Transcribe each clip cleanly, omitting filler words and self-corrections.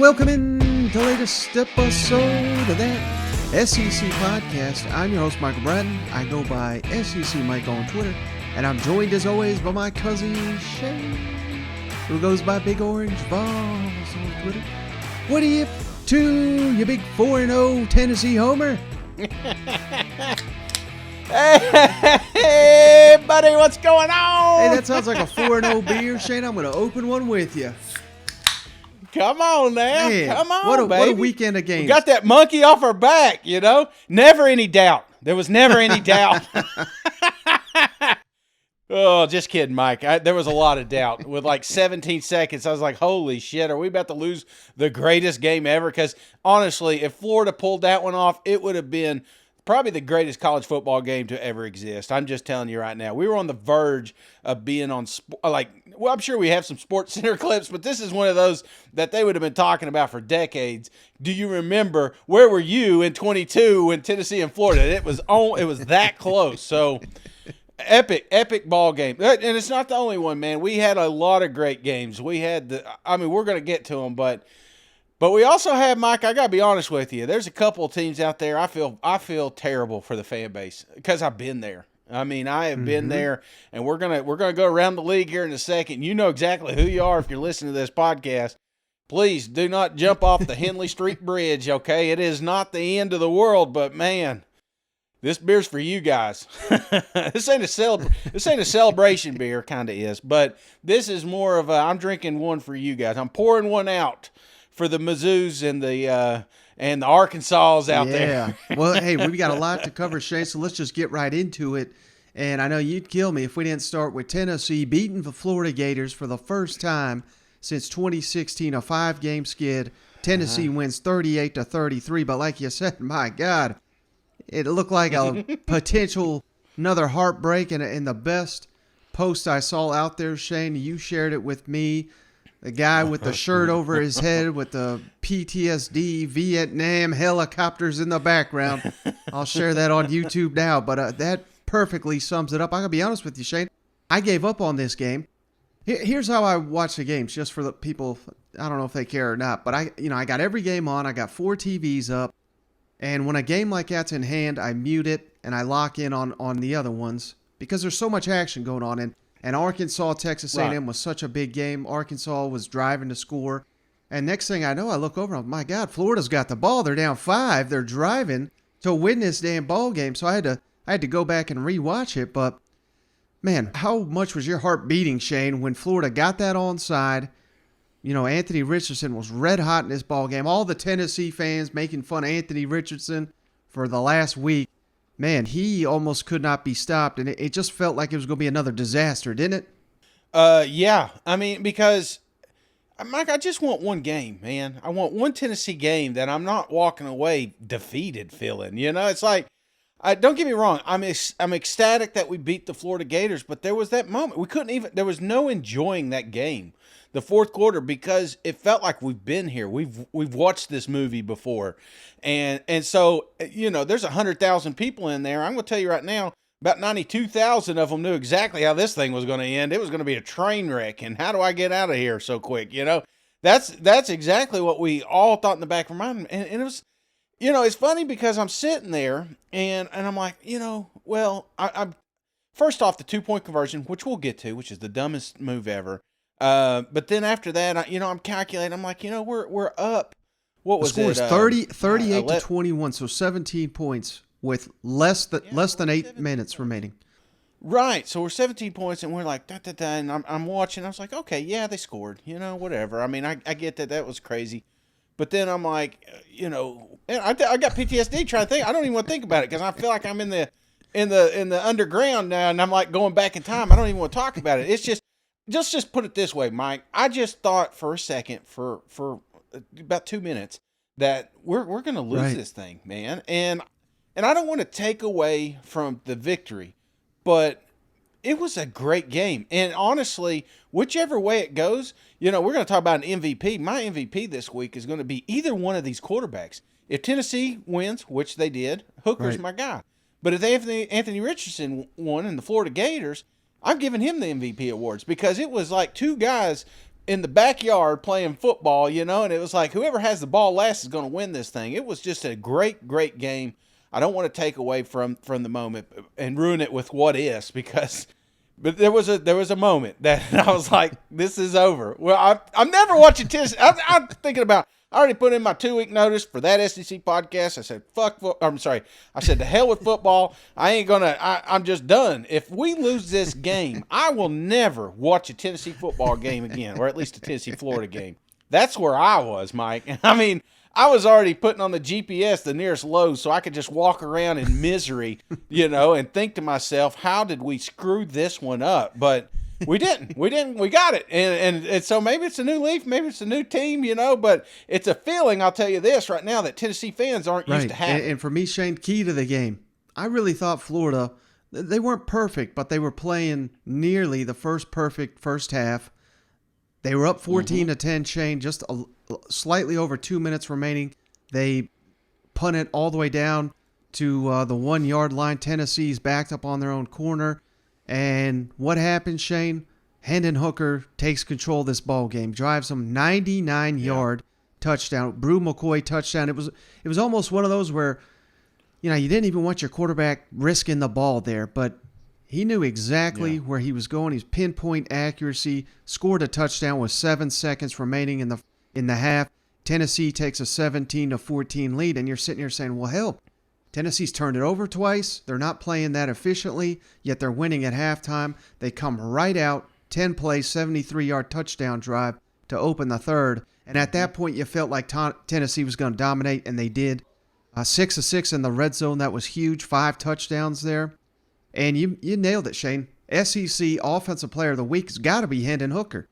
welcome in to the latest episode of that SEC podcast. I'm your host, Michael Bratton. I go by SEC Mike on Twitter, and I'm joined as always by my cousin Shane, who goes by Big Orange Vols on Twitter. What are you up to, you big 4-0 Tennessee homer? Hey, buddy, what's going on? Hey, that sounds like a 4-0 beer, Shane. I'm going to open one with you. Come on now. Man, come on, baby. What a weekend of games. We got that monkey off our back, you know? Never any doubt. There was never any doubt. Oh, just kidding, Mike. There was a lot of doubt. With like 17 seconds, I was like, holy shit, are we about to lose the greatest game ever? Because honestly, if Florida pulled that one off, it would have been probably the greatest college football game to ever exist. I'm just telling you right now. We were on the verge of being on, I'm sure we have some Sports Center clips, but this is one of those that they would have been talking about for decades. Do you remember, where were you in 22 when Tennessee and Florida? It was that close. So epic ball game. And it's not the only one, man. We had a lot of great games. We had we're going to get to them, but we also have, Mike, I got to be honest with you. There's a couple of teams out there I feel terrible for the fan base because I've been there. I mean, I have been there, and we're gonna go around the league here in a second. You know exactly who you are if you're listening to this podcast. Please do not jump off the Henley Street Bridge, okay? It is not the end of the world, but man, this beer's for you guys. This ain't a celebration beer, kind of is, but this is more of I'm drinking one for you guys. I'm pouring one out for the Mizzous and the Arkansas out there. Yeah. Well, hey, we've got a lot to cover, Shane, so let's just get right into it. And I know you'd kill me if we didn't start with Tennessee beating the Florida Gators for the first time since 2016, a 5-game skid. Tennessee wins 38-33, but like you said, my God, it looked like a potential another heartbreak, and the best post I saw out there, Shane, you shared it with me. The guy with the shirt over his head with the PTSD Vietnam helicopters in the background. I'll share that on YouTube now, but that perfectly sums it up. I gotta be honest with you, Shane. I gave up on this game. Here's how I watch the games, just for the people. I don't know if they care or not, but I got every game on. I got 4 TVs up, and when a game like that's in hand, I mute it and I lock in on the other ones because there's so much action going on. And Arkansas, Texas A&M was such a big game. Arkansas was driving to score. And next thing I know, I look over and I'm, my God, Florida's got the ball. They're down 5. They're driving to win this damn ball game. So I had to go back and rewatch it. But, man, how much was your heart beating, Shane, when Florida got that onside? You know, Anthony Richardson was red hot in this ball game. All the Tennessee fans making fun of Anthony Richardson for the last week. Man, he almost could not be stopped, and it just felt like it was going to be another disaster, didn't it? Yeah. I mean, because, Mike, I just want one game, man. I want one Tennessee game that I'm not walking away defeated feeling. You know, it's like, don't get me wrong. I'm ecstatic that we beat the Florida Gators, but there was that moment. There was no enjoying that game, the fourth quarter, because it felt like we've been here. We've watched this movie before. And so, you know, there's 100,000 people in there. I'm going to tell you right now, about 92,000 of them knew exactly how this thing was going to end. It was going to be a train wreck. And how do I get out of here so quick? You know, that's exactly what we all thought in the back of our mind. And it was, you know, it's funny because I'm sitting there and I'm like, you know, well, I'm first off the 2-point conversion, which we'll get to, which is the dumbest move ever. But then after that, I'm calculating. I'm like, you know, we're up. What was the score is 38-21, so 17 points with less than 8 minutes remaining. Right, so we're 17 points, and we're like, and I'm watching. I was like, okay, yeah, they scored. You know, whatever. I mean, I get that was crazy. But then I'm like, you know, and I got PTSD trying to think. I don't even want to think about it because I feel like I'm in the underground now, and I'm like going back in time. I don't even want to talk about it. It's just put it this way, Mike. I just thought for a second, for about 2 minutes, that we're going to lose this thing, man. And I don't want to take away from the victory, but it was a great game. And honestly, whichever way it goes, you know, we're going to talk about an MVP. My MVP this week is going to be either one of these quarterbacks. If Tennessee wins, which they did, Hooker's my guy. But if Anthony Richardson won in the Florida Gators, I'm giving him the MVP awards because it was like 2 guys in the backyard playing football, you know, and it was like whoever has the ball last is going to win this thing. It was just a great game. I don't want to take away from the moment and ruin it with what is, because but there was a moment that I was like, this is over. Well, I'm never watching Tennessee. I'm thinking about, I already put in my 2-week notice for that SEC podcast. I said, I said, to hell with football. I'm just done. If we lose this game, I will never watch a Tennessee football game again, or at least a Tennessee-Florida game. That's where I was, Mike. I mean, I was already putting on the GPS the nearest Lowe's so I could just walk around in misery, you know, and think to myself, how did we screw this one up? But we didn't. We got it. And so maybe it's a new leaf, maybe it's a new team, you know, but it's a feeling, I'll tell you this right now, that Tennessee fans aren't used to having. And for me, Shane, key to the game, I really thought Florida, they weren't perfect, but they were playing nearly the first perfect first half. They were up 14-10, Shane, just slightly over 2 minutes remaining. They punted all the way down to the 1 yard line. Tennessee's backed up on their own corner. And what happened, Shane? Hendon Hooker takes control of this ball game, drives them 99-yard touchdown. Brew McCoy touchdown. It was almost one of those where, you know, you didn't even want your quarterback risking the ball there, but he knew exactly where he was going. He's pinpoint accuracy. Scored a touchdown with 7 seconds remaining in the half. Tennessee takes a 17-14 lead, and you're sitting here saying, well, hell, Tennessee's turned it over twice. They're not playing that efficiently, yet they're winning at halftime. They come right out, 10-play, 73-yard touchdown drive to open the third. And at that point, you felt like Tennessee was going to dominate, and they did. 6 of 6 in the red zone. That was huge. 5 touchdowns there. And you nailed it, Shane. SEC Offensive Player of the Week has got to be Hendon Hooker.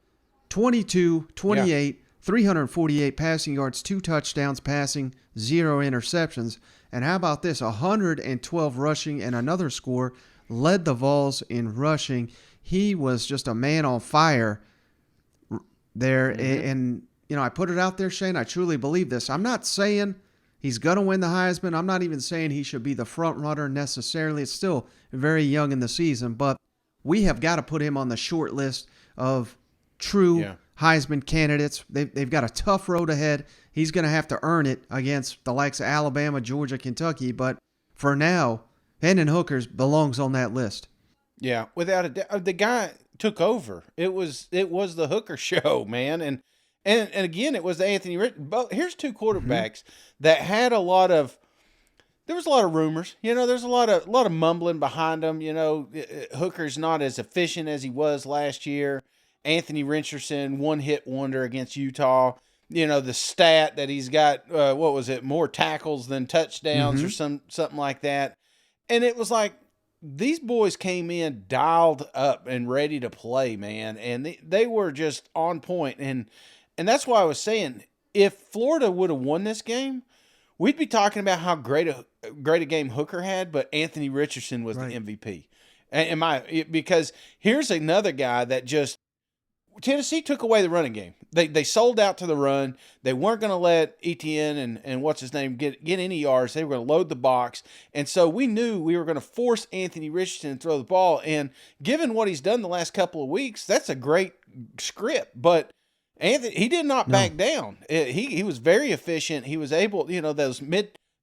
22, 28, 348 passing yards, 2 touchdowns passing, 0 interceptions. And how about this? 112 rushing and another score. Led the Vols in rushing. He was just a man on fire there. And, you know, I put it out there, Shane. I truly believe this. I'm not saying he's going to win the Heisman. I'm not even saying he should be the front runner necessarily. It's still very young in the season, but we have got to put him on the short list of true Heisman candidates. They've got a tough road ahead. He's going to have to earn it against the likes of Alabama, Georgia, Kentucky. But for now, Hendon Hooker belongs on that list. Yeah, without a doubt. The guy took over. It was the Hooker show, man. And again, it was the Anthony Rich. But here's 2 quarterbacks that had a lot of. There was a lot of rumors, you know. There's a lot of mumbling behind them. You know, Hooker's not as efficient as he was last year. Anthony Richardson, one-hit wonder against Utah. You know, the stat that he's got, what was it, more tackles than touchdowns or something like that. And it was like these boys came in dialed up and ready to play, man. And they were just on point. And that's why I was saying, if Florida would have won this game, we'd be talking about how great a game Hooker had, but Anthony Richardson was the MVP. Because here's another guy that just Tennessee took away the running game. They sold out to the run. They weren't going to let Etienne and what's his name get any yards. They were going to load the box. And so we knew we were going to force Anthony Richardson to throw the ball. And given what he's done the last couple of weeks, that's a great script. But Anthony, he did not back down. He was very efficient. He was able, you know, those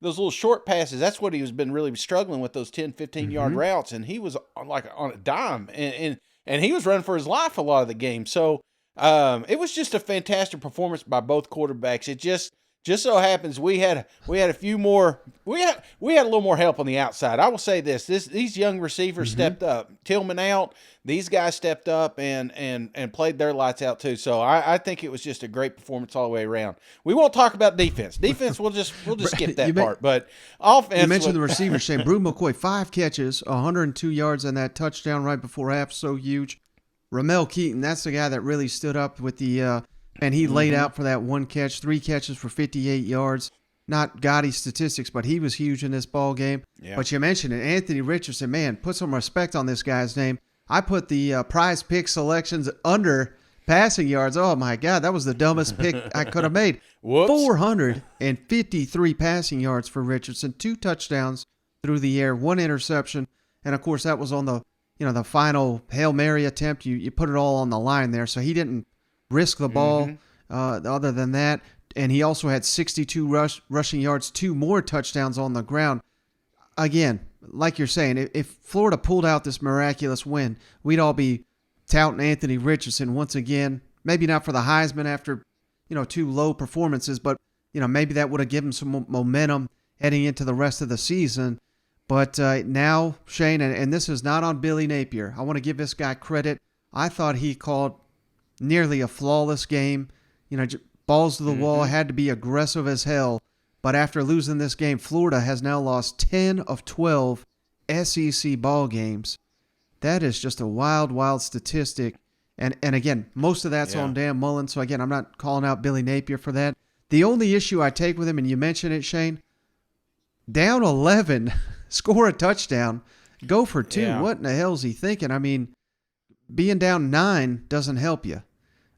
little short passes. That's what he has been really struggling with, those 10, 15-yard routes. And he was like on a dime. And he was running for his life a lot of the game. So it was just a fantastic performance by both quarterbacks. It just so happens we had a few more. We had a little more help on the outside. I will say these young receivers stepped up. Tillman out. These guys stepped up and played their lights out too. So I think it was just a great performance all the way around. We won't talk about defense. Defense we'll just skip that part. But offense. You mentioned the receiver, Shane. Brew McCoy, 5 catches, 102 yards, and that touchdown right before half, so huge. Ramel Keaton, that's the guy that really stood up with the and he laid out for that 1 catch, 3 catches for 58 yards. Not gaudy statistics, but he was huge in this ball game. Yeah. But you mentioned it, Anthony Richardson. Man, put some respect on this guy's name. I put the prize pick selections under passing yards. Oh, my God, that was the dumbest pick I could have made. 453 passing yards for Richardson, 2 touchdowns through the air, 1 interception. And, of course, that was on the final Hail Mary attempt. You put it all on the line there, so he didn't risk the ball. Other than that, and he also had 62 rushing yards, 2 more touchdowns on the ground. Again, like you're saying, if Florida pulled out this miraculous win, we'd all be touting Anthony Richardson once again. Maybe not for the Heisman after, 2 low performances, but, maybe that would have given some momentum heading into the rest of the season. But now, Shane, and this is not on Billy Napier. I want to give this guy credit. I thought he called nearly a flawless game. Balls to the wall, had to be aggressive as hell. But after losing this game, Florida has now lost 10 of 12 SEC ball games. That is just a wild, wild statistic. And again, most of that's on Dan Mullen. So again, I'm not calling out Billy Napier for that. The only issue I take with him, and you mentioned it, Shane, down 11, score a touchdown, go for 2. Yeah. What in the hell is he thinking? I mean, being down 9 doesn't help you.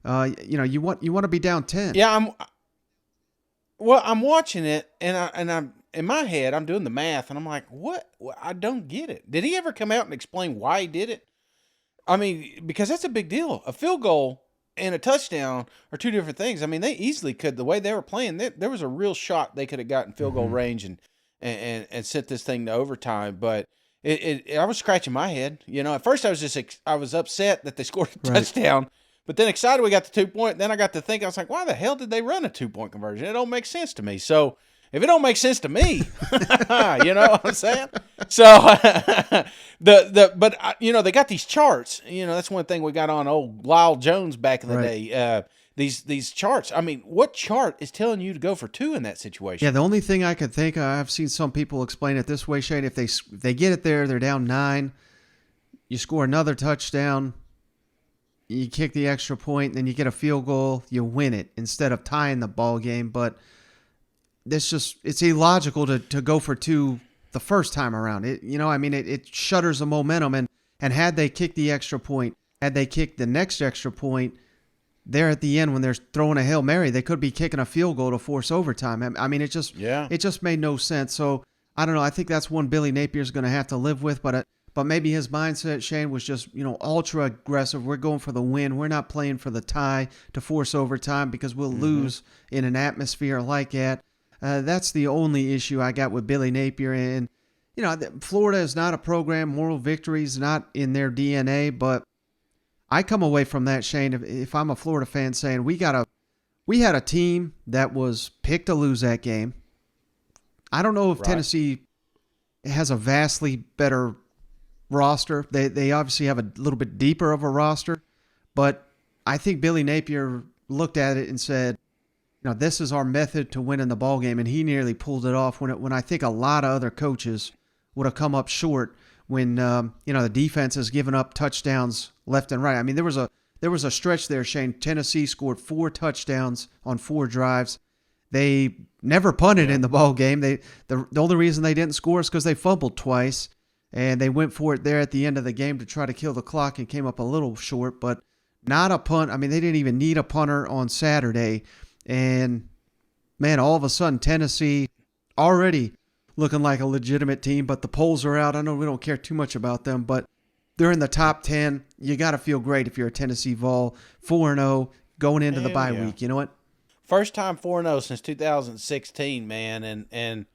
You want to be down 10. Yeah, I'm watching it, and I'm in my head, I'm doing the math, and I'm like, what? I don't get it. Did he ever come out and explain why he did it? I mean, because that's a big deal. A field goal and a touchdown are 2 different things. I mean, they easily could. The way they were playing, there was a real shot they could have gotten field goal range and sent this thing to overtime. But I was scratching my head. At first I was upset that they scored a touchdown. But then excited we got the 2-point. Then I got to think, I was like, why the hell did they run a 2-point conversion? It don't make sense to me. So if it don't make sense to me, you know what I'm saying? So but they got these charts. That's one thing we got on old Lyle Jones back in the day. These charts. I mean, what chart is telling you to go for 2 in that situation? Yeah, the only thing I could think of, I've seen some people explain it this way, Shane. If they get it there, they're down 9. You score another touchdown. You kick the extra point, then you get a field goal, you win it instead of tying the ball game. But it's illogical to go for 2 the first time around. It shutters the momentum. And had they kicked the extra point, had they kicked the next extra point, there at the end when they're throwing a Hail Mary, they could be kicking a field goal to force overtime. I mean, it just made no sense. So I don't know. I think that's one Billy Napier's going to have to live with, but maybe his mindset, Shane, was just, ultra aggressive. We're going for the win. We're not playing for the tie to force overtime because we'll lose in an atmosphere like that. That's the only issue I got with Billy Napier. And, Florida is not a program. Moral victories not in their DNA. But I come away from that, Shane, if I'm a Florida fan, saying we had a team that was picked to lose that game. I don't know if Tennessee has a vastly better roster. They obviously have a little bit deeper of a roster, but I think Billy Napier looked at it and said, this is our method to winning the ball game, and he nearly pulled it off when I think a lot of other coaches would have come up short when the defense has given up touchdowns left and right. I mean, there was a stretch there, Shane. Tennessee scored 4 touchdowns on 4 drives. They never punted in the ball game. The only reason they didn't score is because they fumbled twice. And they went for it there at the end of the game to try to kill the clock and came up a little short, but not a punt. I mean, they didn't even need a punter on Saturday. And, man, all of a sudden, Tennessee already looking like a legitimate team, but the polls are out. I know we don't care too much about them, but they're in the top 10. You got to feel great if you're a Tennessee Vol, 4-0, going into the bye week. You know what? First time 4-0 since 2016, man, and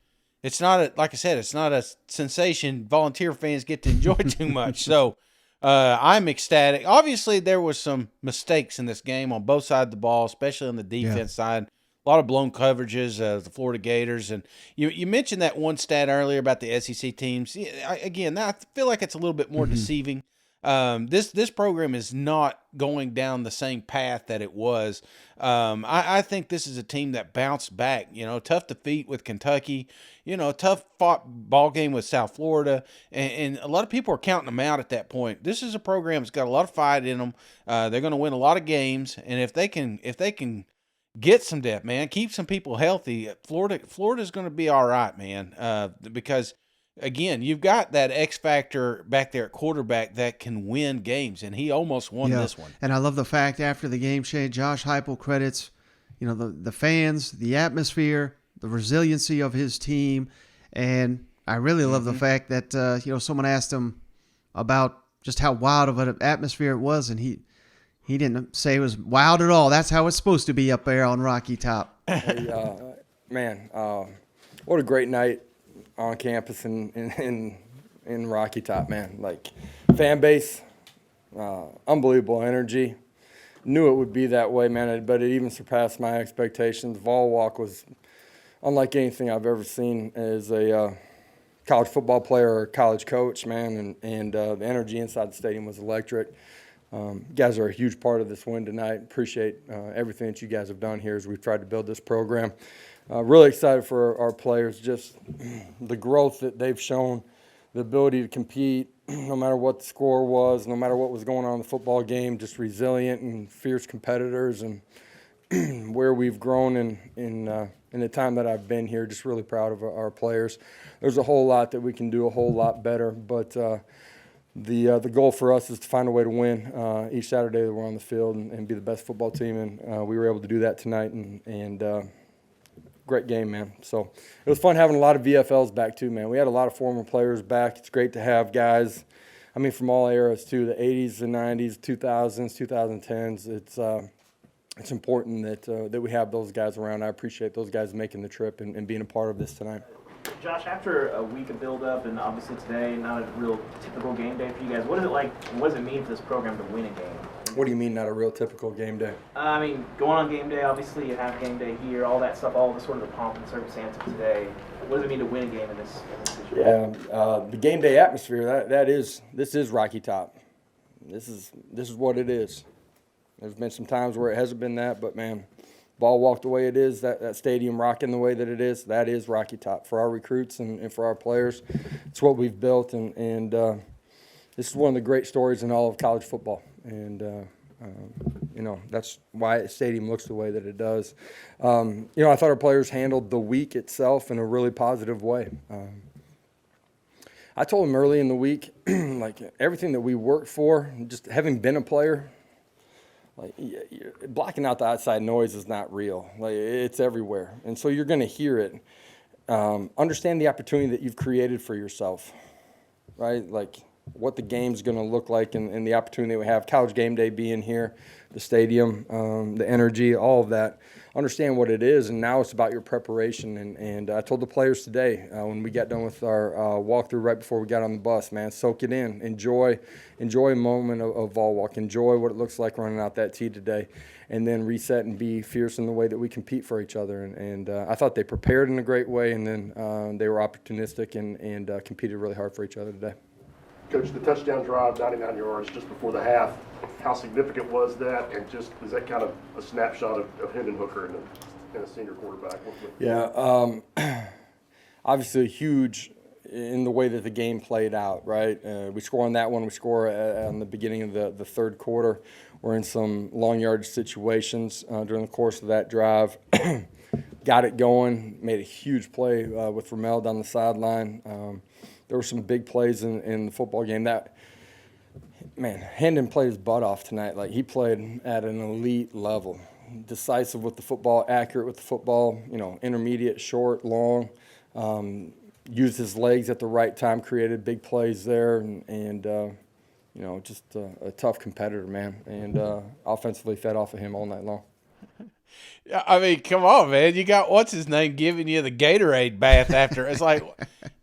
it's not like I said, it's not a sensation Volunteer fans get to enjoy too much. So I'm ecstatic. Obviously, there was some mistakes in this game on both sides of the ball, especially on the defense side. A lot of blown coverages, the Florida Gators. And you mentioned that one stat earlier about the SEC teams. Again, I feel like it's a little bit more deceiving. This program is not going down the same path that it was. I think this is a team that bounced back, tough defeat with Kentucky, tough fought ball game with South Florida. And a lot of people are counting them out at that point. This is a program that's got a lot of fight in them. They're going to win a lot of games. And if they can get some depth, man, keep some people healthy, Florida's going to be all right, man. Because again, you've got that X factor back there at quarterback that can win games, and he almost won this one. And I love the fact after the game, Shane, Josh Heupel credits, the fans, the atmosphere, the resiliency of his team, and I really love the fact that someone asked him about just how wild of an atmosphere it was, and he He didn't say it was wild at all. That's how it's supposed to be up there on Rocky Top. Hey, man, what a great night on campus in Rocky Top, man. Like, fan base, unbelievable energy. Knew it would be that way, man, but it even surpassed my expectations. Vol Walk was unlike anything I've ever seen as a college football player or college coach, man, and the energy inside the stadium was electric. You guys are a huge part of this win tonight. Appreciate everything that you guys have done here as we've tried to build this program. Really excited for our players, just the growth that they've shown, the ability to compete no matter what the score was, no matter what was going on in the football game, just resilient and fierce competitors, and where we've grown in the time that I've been here. Just really proud of our players. There's a whole lot that we can do a whole lot better, but the goal for us is to find a way to win each Saturday that we're on the field and be the best football team, and we were able to do that tonight, and great game, man. So it was fun having a lot of VFLs back too, man. We had a lot of former players back. It's great to have guys, I mean, from all eras too, the 80s, the 90s, 2000s, 2010s. It's important that we have those guys around. I appreciate those guys making the trip and being a part of this tonight. Josh, after a week of build-up and obviously today, not a real typical game day for you guys, what is it like, what does it mean for this program to win a game? What do you mean not a real typical game day? I mean, going on game day, obviously you have game day here, all that stuff, all the sort of the pomp and circumstance of today. What does it mean to win a game in this situation? Yeah, the game day atmosphere, this is Rocky Top. This is what it is. There's been some times where it hasn't been that, but man, ball walked the way it is, that stadium rocking the way that it is, that is Rocky Top for our recruits and for our players. It's what we've built, and this is one of the great stories in all of college football. And, that's why the stadium looks the way that it does. I thought our players handled the week itself in a really positive way. I told them early in the week, like everything that we worked for, just having been a player, like blocking out the outside noise is not real. Like it's everywhere, and so you're going to hear it. Understand the opportunity that you've created for yourself, right? Like what the game's going to look like, and the opportunity we have. College game day being here, the stadium, the energy, all of that. Understand what it is, and now it's about your preparation. And I told the players today when we got done with our walkthrough right before we got on the bus, man, soak it in, enjoy a moment of Vol Walk, enjoy what it looks like running out that tee today, and then reset and be fierce in the way that we compete for each other. And I thought they prepared in a great way, and then they were opportunistic and competed really hard for each other today. Coach, the touchdown drive, 99 yards just before the half, how significant was that? And just is that kind of a snapshot of Hendon Hooker and a senior quarterback? Yeah, obviously huge in the way that the game played out, right? We score on that one. We score on the beginning of the third quarter. We're in some long yardage situations during the course of that drive. Got it going, made a huge play with Ramel down the sideline. There were some big plays in the football game. Hendon played his butt off tonight. Like, he played at an elite level. Decisive with the football, accurate with the football, intermediate, short, long. Used his legs at the right time, created big plays there, and just a tough competitor, man. And offensively fed off of him all night long. Yeah, I mean, come on, man. You got, what's his name, giving you the Gatorade bath after. It's like,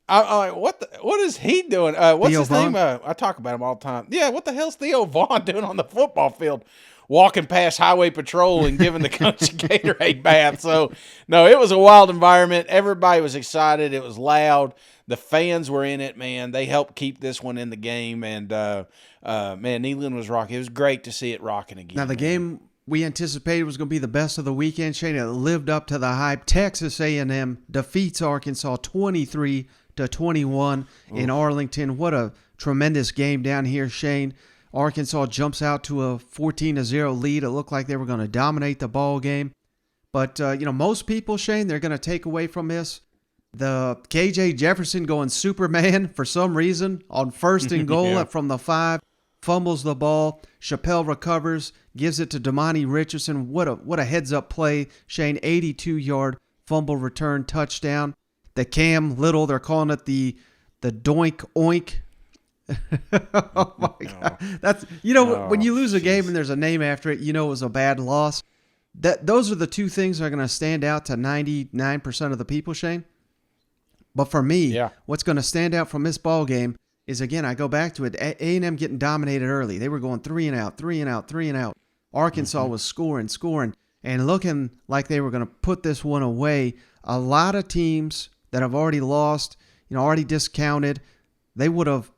I'm like, what is he doing? What's Theo his Vaughn? name? I talk about him all the time. Yeah, what the hell's Theo Vaughn doing on the football field? Walking past highway patrol and giving the coach a Gatorade bath. So, no, it was a wild environment. Everybody was excited. It was loud. The fans were in it, man. They helped keep this one in the game. And, man, Neyland was rocking. It was great to see it rocking again. Now, the game we anticipated was going to be the best of the weekend, Shane. It lived up to the hype. Texas A&M defeats Arkansas 23-21 in Arlington. What a tremendous game down here, Shane. Arkansas jumps out to a 14-0 lead. It looked like they were going to dominate the ball game. But, most people, Shane, they're going to take away from this the KJ Jefferson going Superman for some reason on first and goal from the 5. Fumbles the ball. Chappelle recovers, gives it to Damani Richardson. What a heads-up play. Shane, 82-yard fumble return touchdown. The Cam Little, they're calling it the doink oink Oh my God. That's when you lose a game and there's a name after it, it was a bad loss. Those are the two things that are going to stand out to 99% of the people, Shane. But for me, what's going to stand out from this ball game is, again, I go back to it, A&M getting dominated early. They were going 3 and out, 3 and out, 3 and out. Arkansas was scoring, and looking like they were going to put this one away. A lot of teams that have already lost, already discounted, they would have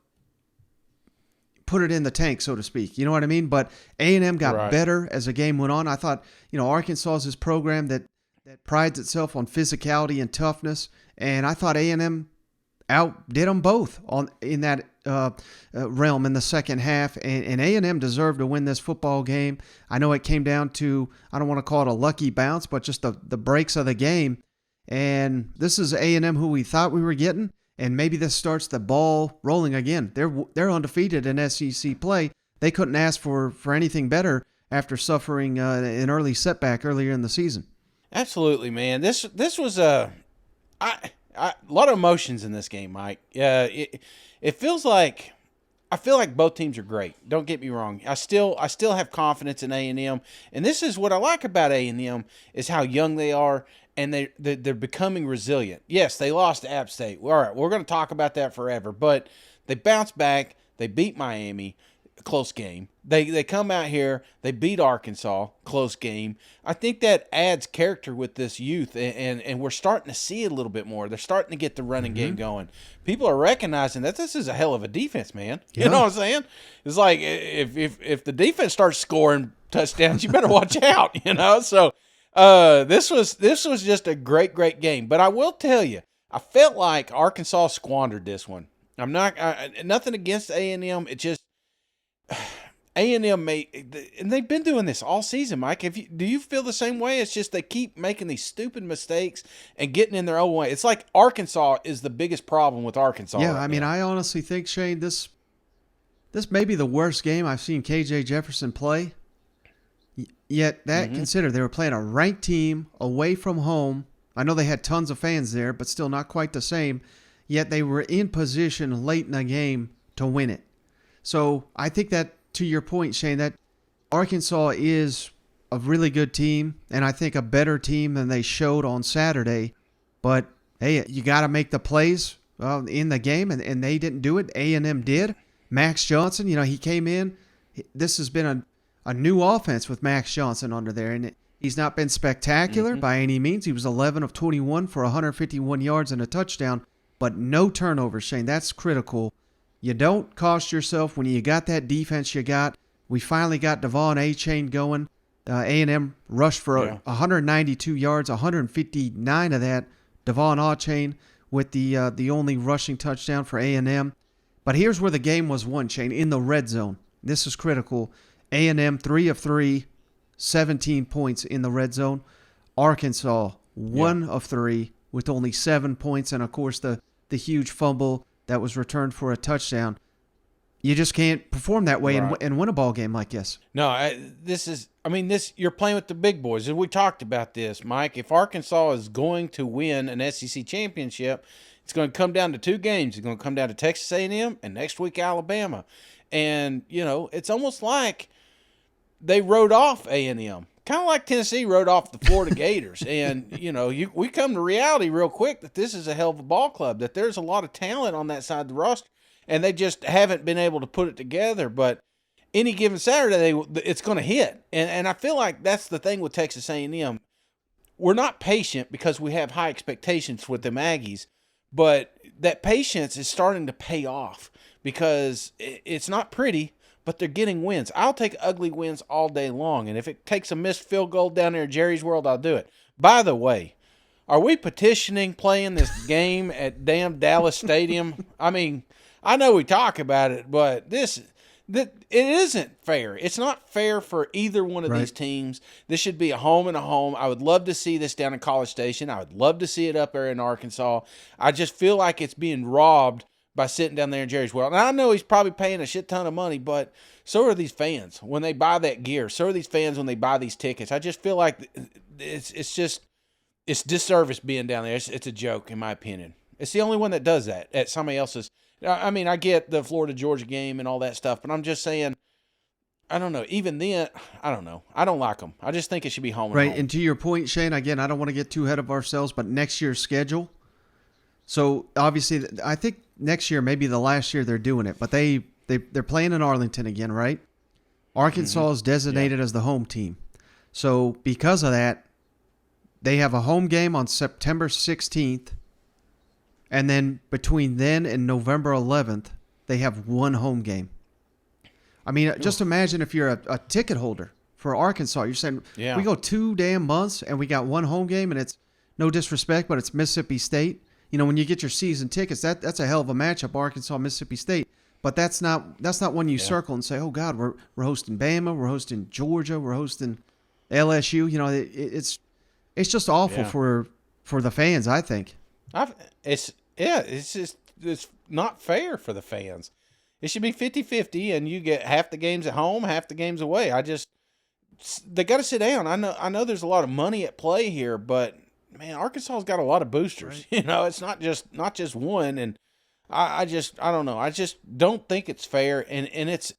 put it in the tank, so to speak. You know what I mean? But A&M got better as the game went on. I thought, Arkansas is this program that prides itself on physicality and toughness, and I thought A&M outdid them both in that realm in the second half, and A&M deserved to win this football game. I know it came down to, I don't want to call it a lucky bounce, but just the breaks of the game. And this is A&M who we thought we were getting, and maybe this starts the ball rolling again. They're undefeated in SEC play. They couldn't ask for anything better after suffering an early setback earlier in the season. Absolutely, man. This was a lot of emotions in this game, Mike. It feels like, I feel like both teams are great. Don't get me wrong. I still have confidence in A&M, and this is what I like about A&M is how young they are, and they're becoming resilient. Yes, they lost to App State. All right, we're going to talk about that forever, but they bounced back. They beat Miami, close game. They come out here, they beat Arkansas, close game. I think that adds character with this youth, and we're starting to see it a little bit more. They're starting to get the running game going. People are recognizing that this is a hell of a defense, man. You know what I'm saying? It's like if the defense starts scoring touchdowns, you better watch out. So this was just a great game. But I will tell you, I felt like Arkansas squandered this one. I'm not nothing against A&M. It just A&M and they've been doing this all season, Mike. Do you feel the same way? It's just they keep making these stupid mistakes and getting in their own way. It's like Arkansas is the biggest problem with Arkansas. Yeah, I mean, I honestly think, Shane, this may be the worst game I've seen KJ Jefferson play. Yet consider they were playing a ranked team away from home. I know they had tons of fans there, but still not quite the same. Yet they were in position late in the game to win it. So I think that, to your point, Shane, that Arkansas is a really good team, and I think a better team than they showed on Saturday. But, hey, you got to make the plays in the game, and they didn't do it. A&M did. Max Johnson, he came in. This has been a new offense with Max Johnson under there, and he's not been spectacular by any means. He was 11 of 21 for 151 yards and a touchdown, but no turnovers, Shane. That's critical. You don't cost yourself when you got that defense you got. We finally got Devon Achane going. A&M rushed for 192 yards, 159 of that. Devon Achane with the only rushing touchdown for A&M. But here's where the game was won, Shane, in the red zone. This is critical. A&M 3 of 3, 17 points in the red zone. Arkansas 1 of 3 with only 7 points, and of course the huge fumble that was returned for a touchdown. You just can't perform that way and win a ball game like this. No, you're playing with the big boys, and we talked about this, Mike. If Arkansas is going to win an SEC championship, it's going to come down to two games. It's going to come down to Texas A&M and next week Alabama. And, it's almost like they wrote off A&M. Kind of like Tennessee wrote off the Florida Gators. And, we come to reality real quick that this is a hell of a ball club, that there's a lot of talent on that side of the roster, and they just haven't been able to put it together. But any given Saturday, it's going to hit. And I feel like that's the thing with Texas A&M. We're not patient because we have high expectations with the Aggies, but that patience is starting to pay off because it's not pretty, but they're getting wins. I'll take ugly wins all day long, and if it takes a missed field goal down there in Jerry's World, I'll do it. By the way, are we petitioning playing this game at damn Dallas Stadium? I mean, I know we talk about it, but it isn't fair. It's not fair for either one of these teams. This should be a home and a home. I would love to see this down in College Station. I would love to see it up there in Arkansas. I just feel like it's being robbed by sitting down there in Jerry's World. And I know he's probably paying a shit ton of money, but so are these fans when they buy that gear. So are these fans when they buy these tickets. I just feel like it's disservice being down there. It's a joke, in my opinion. It's the only one that does that at somebody else's. I mean, I get the Florida-Georgia game and all that stuff, but I'm just saying, I don't know. Even then, I don't know. I don't like them. I just think it should be home and Right, home. and to your point, Shane, again, I don't want to get too ahead of ourselves, but next year's schedule. So obviously, I think next year may be the last year they're doing it, but they're playing in Arlington again, right? Arkansas is designated as the home team. So because of that, they have a home game on September 16th, and then between then and November 11th, they have one home game. I mean, just imagine if you're a ticket holder for Arkansas. You're saying, we go 2 damn months and we got one home game, and it's no disrespect, but it's Mississippi State. You know, when you get your season tickets, that's a hell of a matchup, Arkansas, Mississippi State. But that's not one you circle and say, oh, God, we're hosting Bama, we're hosting Georgia, we're hosting LSU. You know, it's just awful for the fans, I think. It's not fair for the fans. It should be 50-50, and you get half the games at home, half the games away. They got to sit down. I know there's a lot of money at play here, but man, Arkansas's got a lot of boosters. Right. You know, it's not just one, and I don't know. I just don't think it's fair, and it's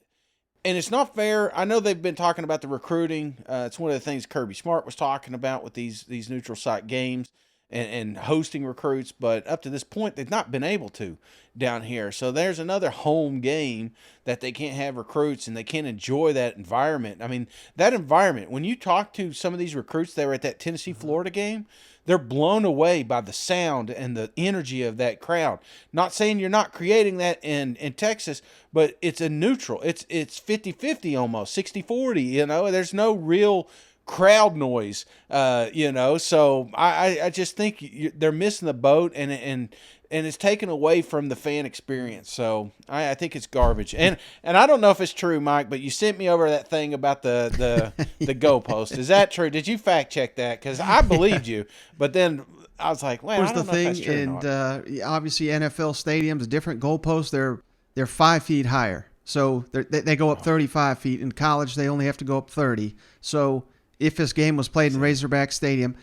not fair. I know they've been talking about the recruiting. It's one of the things Kirby Smart was talking about with these neutral site games and hosting recruits, but up to this point, they've not been able to down here. So there's another home game that they can't have recruits, and they can't enjoy that environment. I mean, that environment, when you talk to some of these recruits that were at that Tennessee-Florida game, they're blown away by the sound and the energy of that crowd. Not saying you're not creating that in Texas, but it's a neutral. It's 50-50 almost, 60-40, you know. There's no real crowd noise, you know. So I just think they're missing the boat, and it's taken away from the fan experience. So I think it's garbage. And I don't know if it's true, Mike, but you sent me over that thing about the goalpost. Is that true? Did you fact check that? Because I believed you, but then I was like, well, I don't know if that's true or not. And obviously NFL stadiums, different goalposts, they're 5 feet higher. So they go up 35 feet. In college, they only have to go up 30. So if this game was played in Razorback Stadium,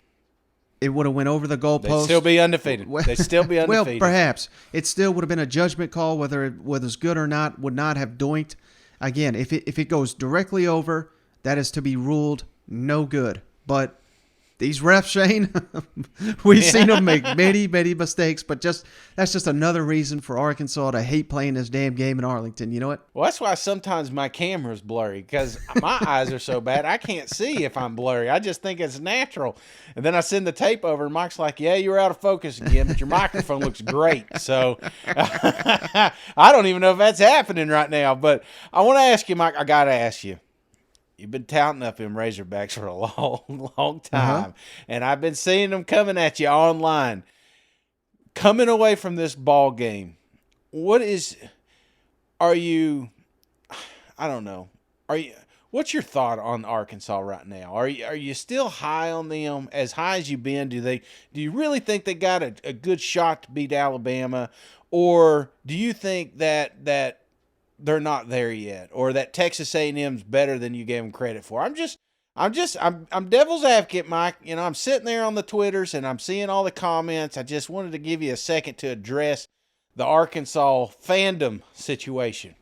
it would have went over the goalpost. They'd still be undefeated. They'd still be undefeated. Well, perhaps. It still would have been a judgment call whether it was good or not, would not have doinked. Again, if it goes directly over, that is to be ruled no good. But these refs, Shane, we've seen them make many, many mistakes, but that's just another reason for Arkansas to hate playing this damn game in Arlington. You know what? Well, that's why sometimes my camera's blurry, because my eyes are so bad I can't see if I'm blurry. I just think it's natural. And then I send the tape over, and Mike's like, yeah, you're out of focus again, but your microphone looks great. So I don't even know if that's happening right now. But I want to ask you, Mike, I got to ask you. You've been touting up them Razorbacks for a long, long time, and I've been seeing them coming at you online. Coming away from this ball game, what's your thought on Arkansas right now? Are you still high on them, as high as you've been? Do you really think they got a good shot to beat Alabama, or do you think that they're not there yet, or that Texas A&M's better than you gave them credit for? I'm devil's advocate, Mike. You know, I'm sitting there on the Twitters and I'm seeing all the comments. I just wanted to give you a second to address the Arkansas fandom situation.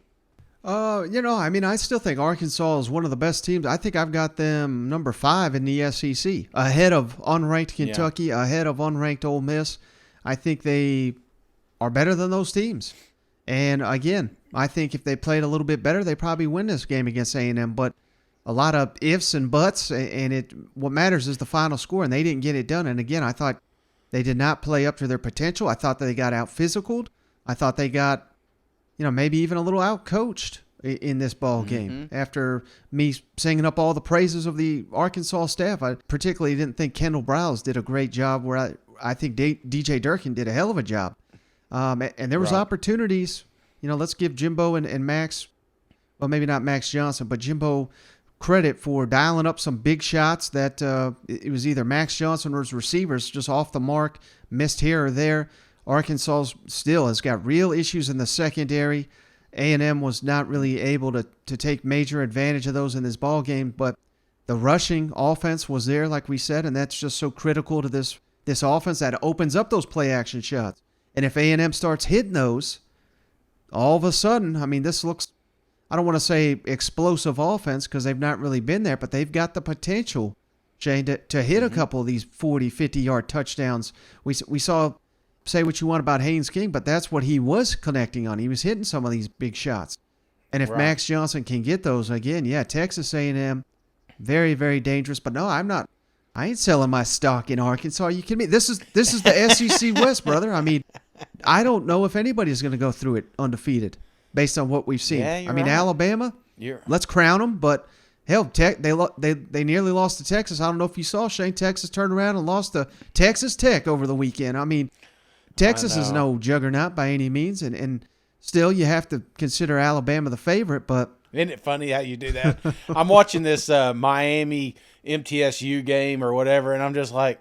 You know, I mean, I still think Arkansas is one of the best teams. I think I've got them number 5 in the SEC, ahead of unranked Kentucky, ahead of unranked Ole Miss. I think they are better than those teams. And again, I think if they played a little bit better, they probably win this game against A&M. But a lot of ifs and buts, and what matters is the final score, and they didn't get it done. And again, I thought they did not play up to their potential. I thought that they got out-physicaled. I thought they got, maybe even a little out-coached in this ball game. After me singing up all the praises of the Arkansas staff, I particularly didn't think Kendall Browse did a great job, where I think DJ Durkin did a hell of a job. And there was opportunities. Let's give Jimbo and Max, well, maybe not Max Johnson, but Jimbo credit for dialing up some big shots that it was either Max Johnson or his receivers just off the mark, missed here or there. Arkansas still has got real issues in the secondary. A&M was not really able to take major advantage of those in this ball game, but the rushing offense was there, like we said, and that's just so critical to this offense that opens up those play-action shots. And if A&M starts hitting those, all of a sudden, I mean, this looks, I don't want to say explosive offense because they've not really been there, but they've got the potential, Shane, to hit a couple of these 40, 50-yard touchdowns. We saw, say what you want about Haynes King, but that's what he was connecting on. He was hitting some of these big shots. And if Max Johnson can get those, again, yeah, Texas A&M, very, very dangerous. But no, I ain't selling my stock in Arkansas. Are you kidding me? This is the SEC West, brother. I mean, I don't know if anybody's going to go through it undefeated based on what we've seen. Yeah, I mean, Alabama, let's crown them. But, hell, they nearly lost to Texas. I don't know if you saw, Shane, Texas turned around and lost to Texas Tech over the weekend. I mean, Texas is no juggernaut by any means. And still, you have to consider Alabama the favorite. But isn't it funny how you do that? I'm watching this Miami MTSU game or whatever, and I'm just like,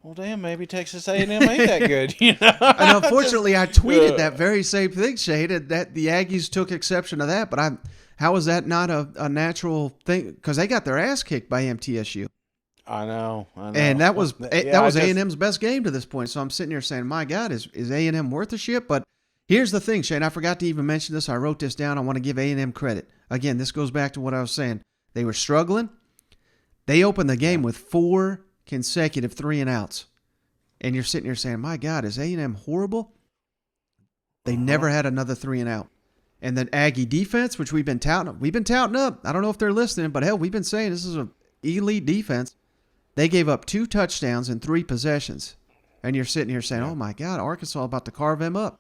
well, damn, maybe Texas A&M ain't that good, you know? And unfortunately, I tweeted that very same thing, Shane, and that the Aggies took exception to that. But how is that not a natural thing? Because they got their ass kicked by MTSU. I know. And that was A&M's best game to this point. So I'm sitting here saying, my God, is A&M worth the shit? But here's the thing, Shane. I forgot to even mention this. I wrote this down. I want to give A&M credit. Again, this goes back to what I was saying. They were struggling. They opened the game with 4 consecutive 3-and-outs. And you're sitting here saying, my God, is A&M horrible? They never had another 3-and-out. And then Aggie defense, which we've been touting up. I don't know if they're listening, but hell, we've been saying this is an elite defense. They gave up 2 touchdowns in 3 possessions. And you're sitting here saying, oh my God, Arkansas about to carve them up.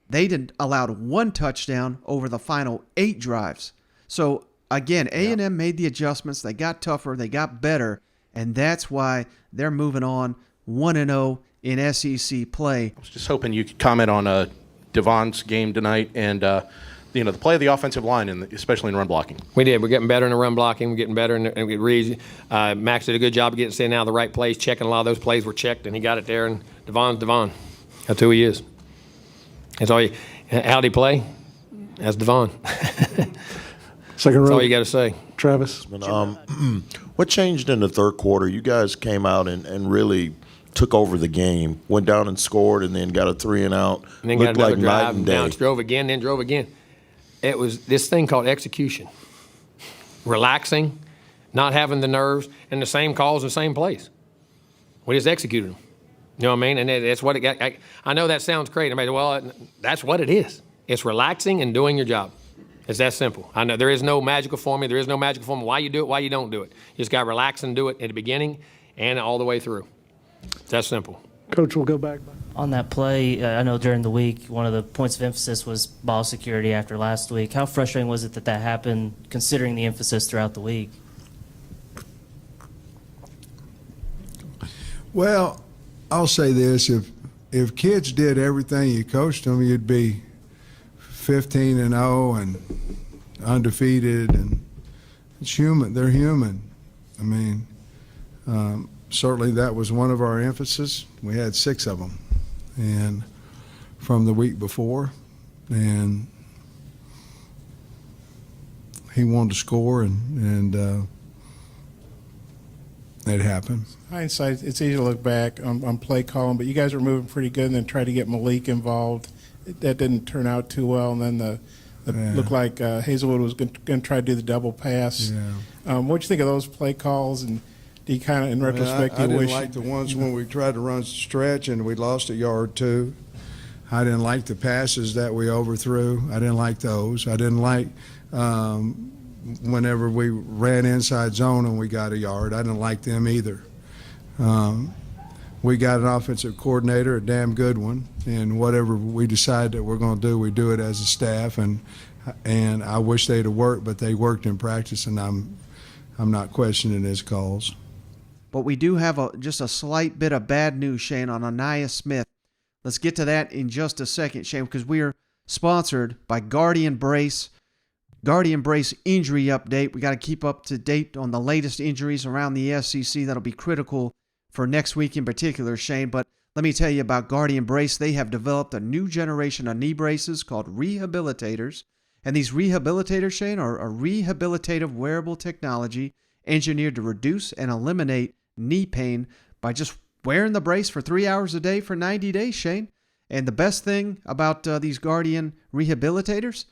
They allowed 1 touchdown over the final 8 drives. So, again, A&M made the adjustments. They got tougher. They got better. And that's why they're moving on 1-0 in SEC play. I was just hoping you could comment on Devon's game tonight and the play of the offensive line, especially in run blocking. We did. We're getting better in the run blocking. We're getting better in the reads. Max did a good job of getting out of the right plays, checking a lot of those plays were checked, and he got it there. And Devon's Devon. That's who he is. That's all. How'd he play? That's Devon. Second row. That's all you got to say. Travis. What changed in the third quarter? You guys came out and really took over the game, went down and scored, and then got a 3-and-out. And then looked got another like drive, night and down, day. drove again, then drove again. It was this thing called execution. Relaxing, not having the nerves, and the same calls, the same plays. We just executed them. You know what I mean? And that's what it got. I know that sounds crazy. I mean, well, that's what it is. It's relaxing and doing your job. It's that simple. I know there is no magical formula. There is no magical formula. Why you do it, why you don't do it. You just got to relax and do it at the beginning and all the way through. It's that simple. Coach will go back. On that play, I know during the week, one of the points of emphasis was ball security after last week. How frustrating was it that happened, considering the emphasis throughout the week? Well, I'll say this. If kids did everything you coached them, you'd be 15-0 and undefeated, and it's human. They're human. I mean, certainly that was one of our emphasis. We had 6 of them, and from the week before, and he wanted to score, and it happened. Hindsight, it's easy to look back on play calling, but you guys were moving pretty good and then tried to get Malik involved. That didn't turn out too well, and then looked like Hazelwood was going to try to do the double pass. Yeah. What do you think of those play calls, and do you kind of, in retrospect, I you didn't wish? like the ones when we tried to run stretch and we lost a yard too. I didn't like the passes that we overthrew. I didn't like those. I didn't like whenever we ran inside zone and we got a yard. I didn't like them either. We got an offensive coordinator, a damn good one, and whatever we decide that we're going to do, we do it as a staff. And I wish they'd have worked, but they worked in practice, and I'm not questioning his calls. But we do have just a slight bit of bad news, Shane, on Anaya Smith. Let's get to that in just a second, Shane, because we are sponsored by Guardian Brace. Guardian Brace injury update. We got to keep up to date on the latest injuries around the SEC. That'll be critical for next week in particular, Shane. But let me tell you about Guardian Brace. They have developed a new generation of knee braces called rehabilitators. And these rehabilitators, Shane, are a rehabilitative wearable technology engineered to reduce and eliminate knee pain by just wearing the brace for 3 hours a day for 90 days, Shane. And the best thing about these Guardian rehabilitators,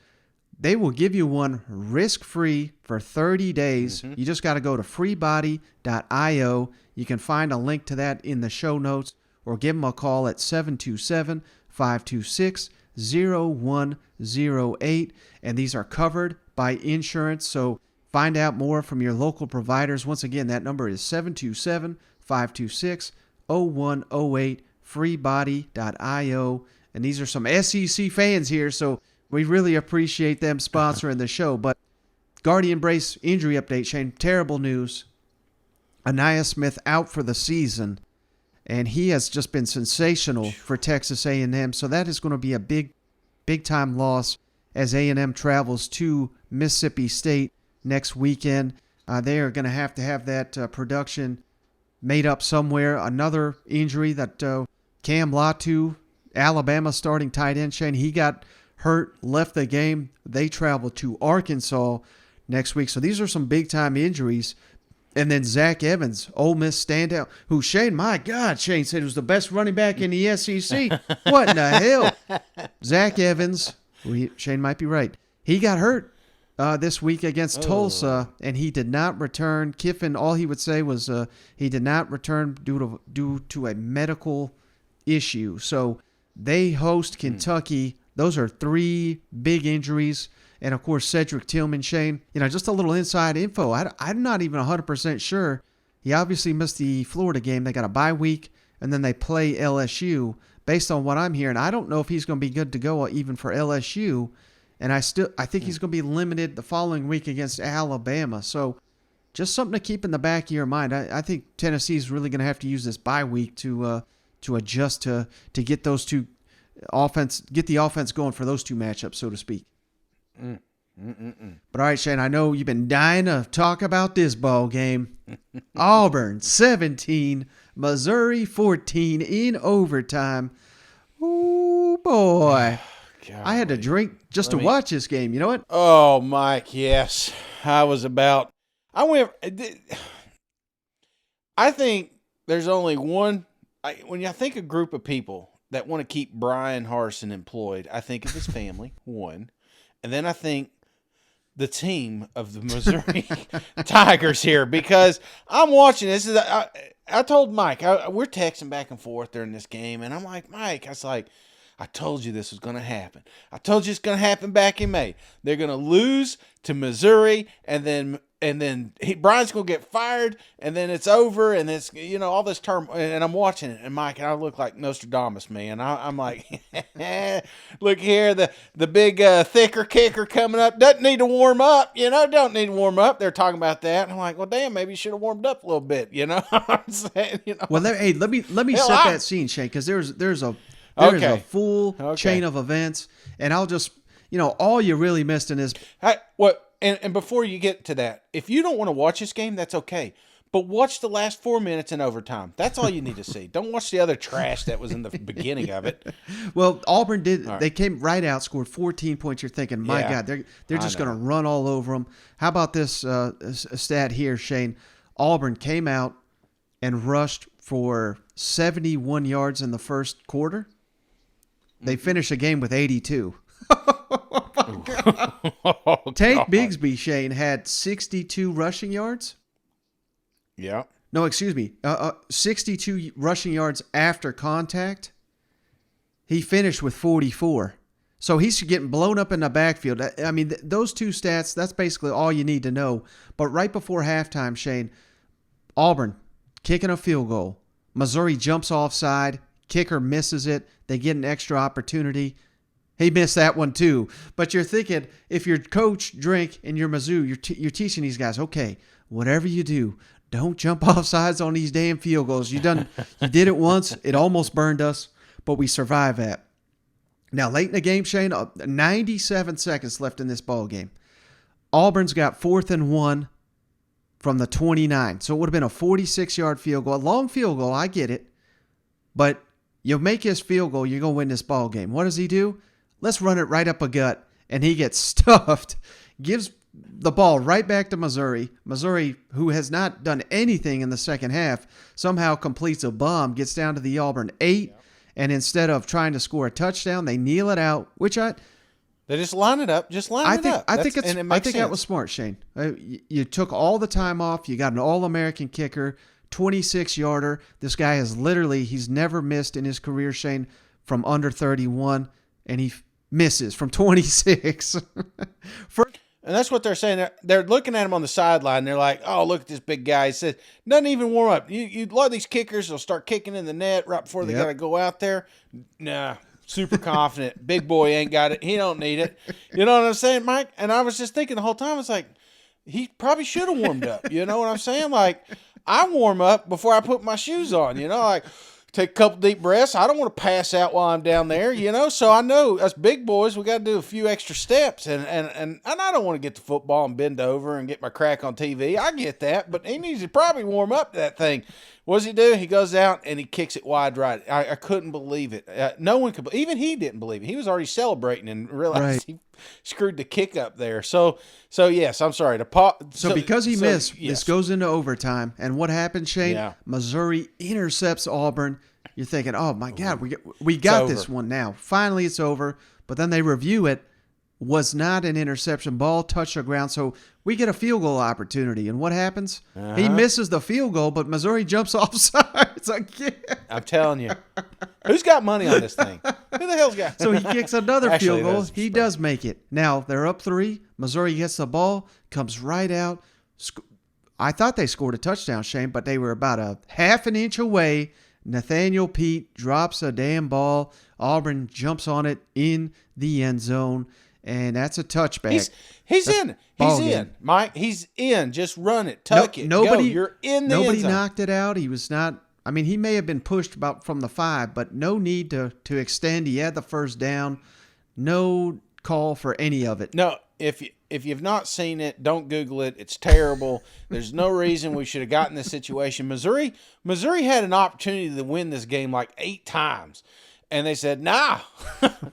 they will give you one risk-free for 30 days. You just got to go to freebody.io. You can find a link to that in the show notes, or give them a call at 727-526-0108. And these are covered by insurance, so find out more from your local providers. Once again, that number is 727-526-0108, freebody.io. And these are some SEC fans here, so we really appreciate them sponsoring the show. But Guardian Brace injury update, Shane. Terrible news. Anaya Smith out for the season, and he has just been sensational for Texas A&M. So that is going to be a big-time loss as A&M travels to Mississippi State next weekend. They are going to have that production made up somewhere. Another injury that Cam Latu, Alabama starting tight end, Shane, he got hurt, left the game. They travel to Arkansas next week. So these are some big-time injuries. And then Zach Evans, Ole Miss standout, who Shane, my God, Shane said was the best running back in the SEC. What in the hell? Zach Evans, Shane might be right. He got hurt this week against Tulsa, and he did not return. Kiffin, all he would say was he did not return due to a medical issue. So they host Kentucky. Those are 3 big injuries. And, of course, Cedric Tillman, Shane, just a little inside info. I'm not even 100% sure. He obviously missed the Florida game. They got a bye week, and then they play LSU. Based on what I'm hearing, I don't know if he's going to be good to go even for LSU. And I think he's going to be limited the following week against Alabama. So just something to keep in the back of your mind. I think Tennessee's really going to have to use this bye week to adjust to get those two get the offense going for those two matchups, so to speak. But all right, Shane, I know you've been dying to talk about this ball game. Auburn 17, Missouri 14 in overtime. Oh boy. I had to drink just to watch this game. You know what? Oh, Mike, yes. I think there's only one. When I think a group of people that want to keep Brian Harsin employed, I think of his family, one. And then I think the team of the Missouri Tigers here, because I'm watching this. I told Mike, we're texting back and forth during this game, and I'm like, Mike, I told you this was going to happen. I told you it's going to happen back in May. They're going to lose to Missouri, and then Brian's going to get fired, and then it's over, and it's, all this turmoil. And I'm watching it, and Mike, and I look like Nostradamus, man. I'm like, look here, the big thicker kicker coming up. Doesn't need to warm up, don't need to warm up. They're talking about that. And I'm like, well, damn, maybe you should have warmed up a little bit, I'm saying, Well, hey, let me set that scene, Shane, because there's a full chain of events, and I'll just, all you really missed in this. And before you get to that, if you don't want to watch this game, that's okay. But watch the last 4 minutes in overtime. That's all you need to see. Don't watch the other trash that was in the beginning of it. Well, Auburn did. Right. They came right out, scored 14 points. You're thinking, my God, they're just going to run all over them. How about this stat here, Shane? Auburn came out and rushed for 71 yards in the first quarter. They finished the game with 82. Oh, God. Tate Bigsby, Shane, had 62 rushing yards. Yeah. No, excuse me. 62 rushing yards after contact. He finished with 44. So he's getting blown up in the backfield. I mean, those two stats, that's basically all you need to know. But right before halftime, Shane, Auburn kicking a field goal. Missouri jumps offside. Kicker misses it. They get an extra opportunity. He missed that one too. But you're thinking, if you're Coach Drink and you're Mizzou, you're teaching these guys, okay, whatever you do, don't jump off sides on these damn field goals. You did it once. It almost burned us, but we survived that. Now, late in the game, Shane, 97 seconds left in this ball game. Auburn's got 4th and 1 from the 29. So it would have been a 46-yard field goal. A long field goal, I get it. But you make his field goal, you're going to win this ball game. What does he do? Let's run it right up a gut. And he gets stuffed. Gives the ball right back to Missouri. Missouri, who has not done anything in the second half, somehow completes a bomb, gets down to the Auburn 8. And instead of trying to score a touchdown, they kneel it out, which They just line it up. Just line it up. I think that sense. was smart, Shane. You took all the time off. You got an All-American kicker, 26-yarder. This guy he's never missed in his career, Shane, from under 31, and he misses from 26. And that's what they're saying. They're looking at him on the sideline. They're like, "Oh, look at this big guy." He said, "Doesn't even warm up." A lot of these kickers will start kicking in the net right before they got to go out there. Nah, super confident. Big boy ain't got it. He don't need it. You know what I'm saying, Mike? And I was just thinking the whole time, it's like, he probably should have warmed up. You know what I'm saying? Like, I warm up before I put my shoes on. You know, like, take a couple deep breaths. I don't want to pass out while I'm down there, you know. So I know us big boys, we got to do a few extra steps, and I don't want to get the football and bend over and get my crack on TV. I get that, but he needs to probably warm up to that thing. What does he do? He goes out and he kicks it wide right. I couldn't believe it. No one could. Even he didn't believe it. He was already celebrating and realized he screwed the kick up there. So yes, I'm sorry. So because he missed, this goes into overtime. And what happened, Shane? Yeah. Missouri intercepts Auburn. You're thinking, oh, my God, we got this one now. Finally, it's over. But then they review it. Was not an interception. Ball touched the ground. So we get a field goal opportunity. And what happens? He misses the field goal, but Missouri jumps offside. It's like, yeah. I'm telling you. Who's got money on this thing? Who the hell's got So he kicks another field goal. He does make it. Now, they're up 3. Missouri gets the ball, comes right out. I thought they scored a touchdown, Shane, but they were about a half an inch away. Nathaniel Pete drops a damn ball. Auburn jumps on it in the end zone, and that's a touchback. He's in. He's in, Mike. He's in. Just run it. Tuck it. Go. You're in the end zone. Nobody knocked it out. He was not. I mean, he may have been pushed about from the 5, but no need to extend. He had the first down. No call for any of it. No, if you've not seen it, don't Google it. It's terrible. There's no reason we should have gotten this situation. Missouri had an opportunity to win this game like 8 times. And they said, nah,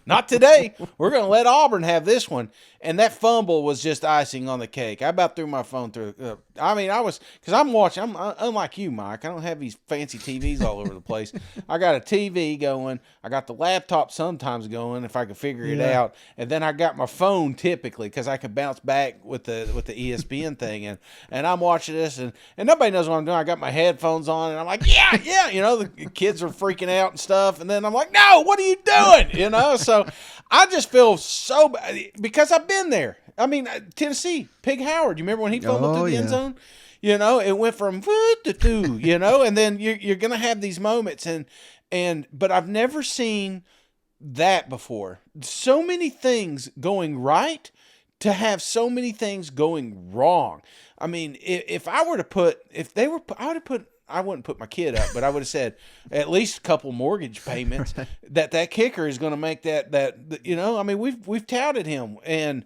not today. We're going to let Auburn have this one. And that fumble was just icing on the cake. I about threw my phone through. Because I'm watching. I'm unlike you, Mike. I don't have these fancy TVs all over the place. I got a TV going. I got the laptop sometimes going if I can figure it out. And then I got my phone typically because I can bounce back with the ESPN thing. And I'm watching this and nobody knows what I'm doing. I got my headphones on and I'm like, yeah. You know, the kids are freaking out and stuff. And then I'm like, no, what are you doing? You know, so I just feel so bad because I've been there. I mean, Tennessee, Pig Howard. You remember when he fumbled through the end zone? You know, it went from to you know, and then you're gonna have these moments, but I've never seen that before. So many things going right to have so many things going wrong. I mean, I wouldn't put my kid up, but I would have said at least a couple mortgage payments that kicker is going to make that, you know, I mean, we've touted him and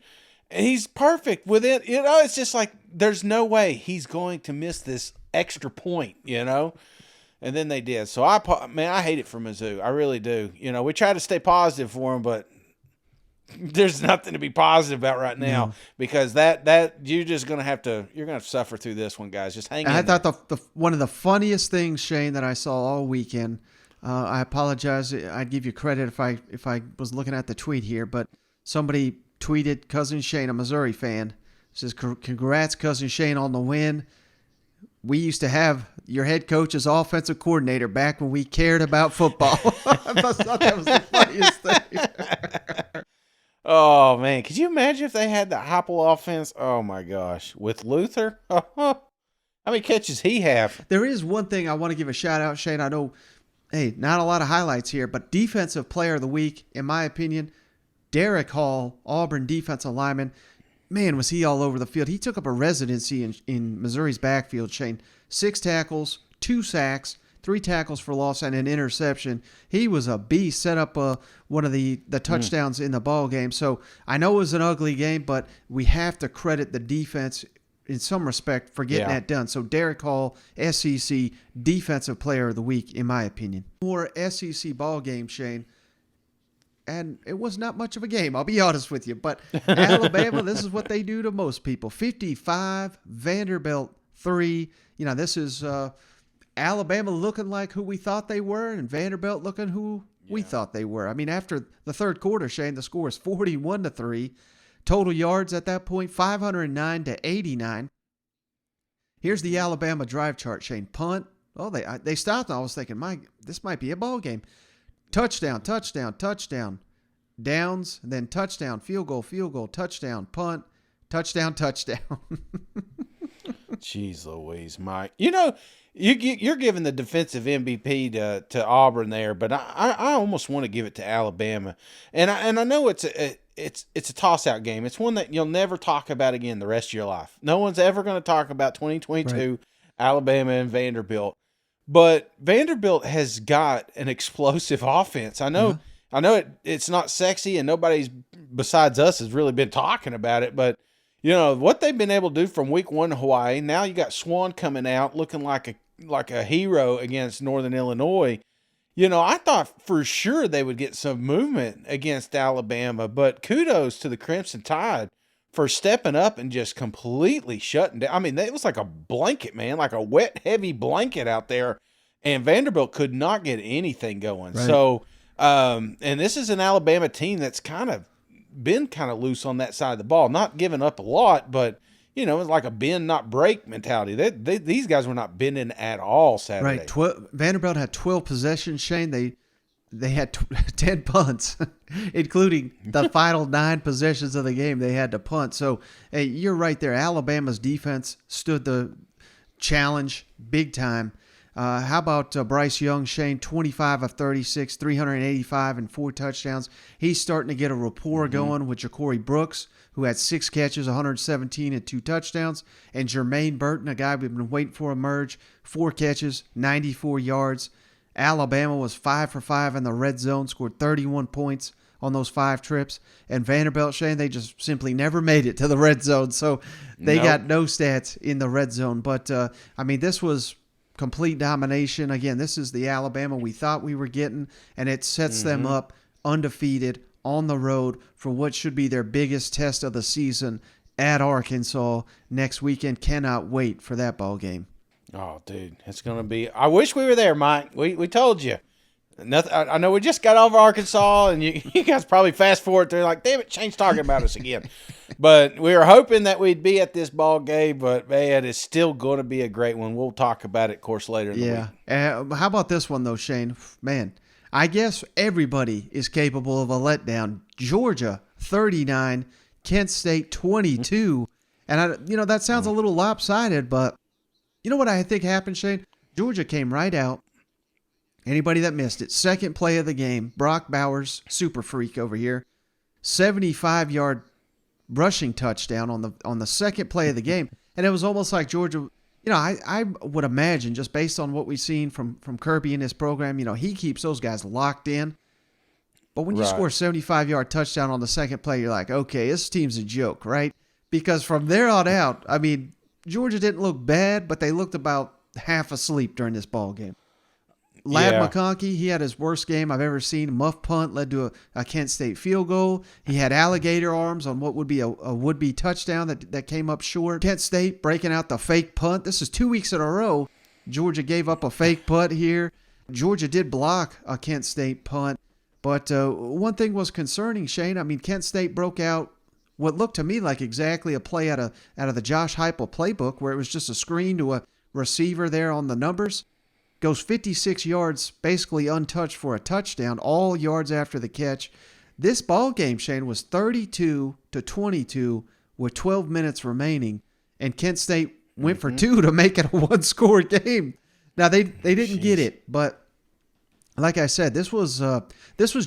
he's perfect with it. You know, it's just like, there's no way he's going to miss this extra point, you know? And then they did. So I hate it for Mizzou. I really do. You know, we try to stay positive for him, but there's nothing to be positive about right now because that you're just going to have to suffer through this one, guys. Just hang in. I thought the one of the funniest things, Shane, that I saw all weekend. I apologize. I'd give you credit if I was looking at the tweet here, but somebody tweeted Cousin Shane, a Missouri fan, says, "Congrats, Cousin Shane, on the win. We used to have your head coach as offensive coordinator back when we cared about football." I thought that was the funniest thing. Oh, man. Could you imagine if they had the Heupel offense? Oh, my gosh. With Luther? How many catches he have? There is one thing I want to give a shout-out, Shane. I know, hey, not a lot of highlights here, but Defensive Player of the Week, in my opinion, Derek Hall, Auburn defensive lineman. Man, was he all over the field. He took up a residency in Missouri's backfield, Shane. 6 tackles, 2 sacks, 3 tackles for loss, and an interception. He was a beast, set up one of the touchdowns in the ball game. So I know it was an ugly game, but we have to credit the defense in some respect for getting that done. So Derek Hall, SEC Defensive Player of the Week, in my opinion. More SEC ball game, Shane. And it was not much of a game, I'll be honest with you. But Alabama, this is what they do to most people. 55, Vanderbilt 3. You know, this is Alabama looking like who we thought they were, and Vanderbilt looking who we thought they were. I mean, after the third quarter, Shane, the score is 41-3. Total yards at that point, 509-89. Here's the Alabama drive chart, Shane. Punt. Oh, they stopped. I was thinking, this might be a ball game. Touchdown, touchdown, touchdown. Downs, then touchdown, field goal, touchdown, punt, touchdown, touchdown. Jeez Louise, Mike. You know, you're giving the defensive MVP to Auburn there, but I almost want to give it to Alabama. And I know it's a toss-out game. It's one that you'll never talk about again the rest of your life. No one's ever going to talk about 2022 Right. Alabama and Vanderbilt. But Vanderbilt has got an explosive offense. I know it's not sexy, and nobody's besides us has really been talking about it, but you know what they've been able to do from week 1 in Hawaii. Now you got Swan coming out looking like a hero against Northern Illinois. You know, I thought for sure they would get some movement against Alabama, but kudos to the Crimson Tide for stepping up and just completely shutting down. I mean, it was like a blanket, man, like a wet, heavy blanket out there, and Vanderbilt could not get anything going. Right. So, and this is an Alabama team that's been kind of loose on that side of the ball, not giving up a lot, but you know, it's like a bend not break mentality. These guys were not bending at all Saturday. Right. Vanderbilt had 12 possessions, Shane. They had 10 punts, including the final 9 possessions of the game. They had to punt. So, hey, you're right there. Alabama's defense stood the challenge big time. How about Bryce Young, Shane? 25 of 36, 385 and 4 touchdowns. He's starting to get a rapport going with Ja'Cory Brooks, who had 6 catches, 117 and 2 touchdowns. And Jermaine Burton, a guy we've been waiting for emerge, 4 catches, 94 yards. Alabama was 5 for 5 in the red zone, scored 31 points on those 5 trips. And Vanderbilt, Shane, they just simply never made it to the red zone. So they got no stats in the red zone. But, I mean, this was complete domination. Again, this is the Alabama we thought we were getting, and it sets them up undefeated on the road for what should be their biggest test of the season at Arkansas next weekend. Cannot wait for that ball game. Oh, dude, it's going to be – I wish we were there, Mike. We told you. Nothing. I know we just got over Arkansas, and you guys probably fast forward through like, damn it, Shane's talking about us again. But we were hoping that we'd be at this ball game, but, man, it's still going to be a great one. We'll talk about it, of course, later in the week. How about this one, though, Shane? Man, I guess everybody is capable of a letdown. Georgia, 39, Kent State, 22. And, that sounds a little lopsided, but you know what I think happened, Shane? Georgia came right out. Anybody that missed it, second play of the game, Brock Bowers, super freak over here, 75-yard rushing touchdown on the second play of the game. And it was almost like Georgia, I would imagine, just based on what we've seen from Kirby in his program, he keeps those guys locked in. But when you score a 75-yard touchdown on the second play, you're like, okay, this team's a joke, right? Because from there on out, I mean, Georgia didn't look bad, but they looked about half asleep during this ball game. Ladd McConkey, he had his worst game I've ever seen. Muff punt led to a Kent State field goal. He had alligator arms on what would be a would-be touchdown that came up short. Kent State breaking out the fake punt. This is 2 weeks in a row. Georgia gave up a fake punt here. Georgia did block a Kent State punt. But one thing was concerning, Shane. I mean, Kent State broke out what looked to me like exactly a play out of the Josh Heupel playbook, where it was just a screen to a receiver there on the numbers. Goes 56 yards, basically untouched for a touchdown, all yards after the catch. This ball game, Shane, was 32-22 with 12 minutes remaining, and Kent State went for 2 to make it a one-score game. Now they didn't get it, but like I said, this was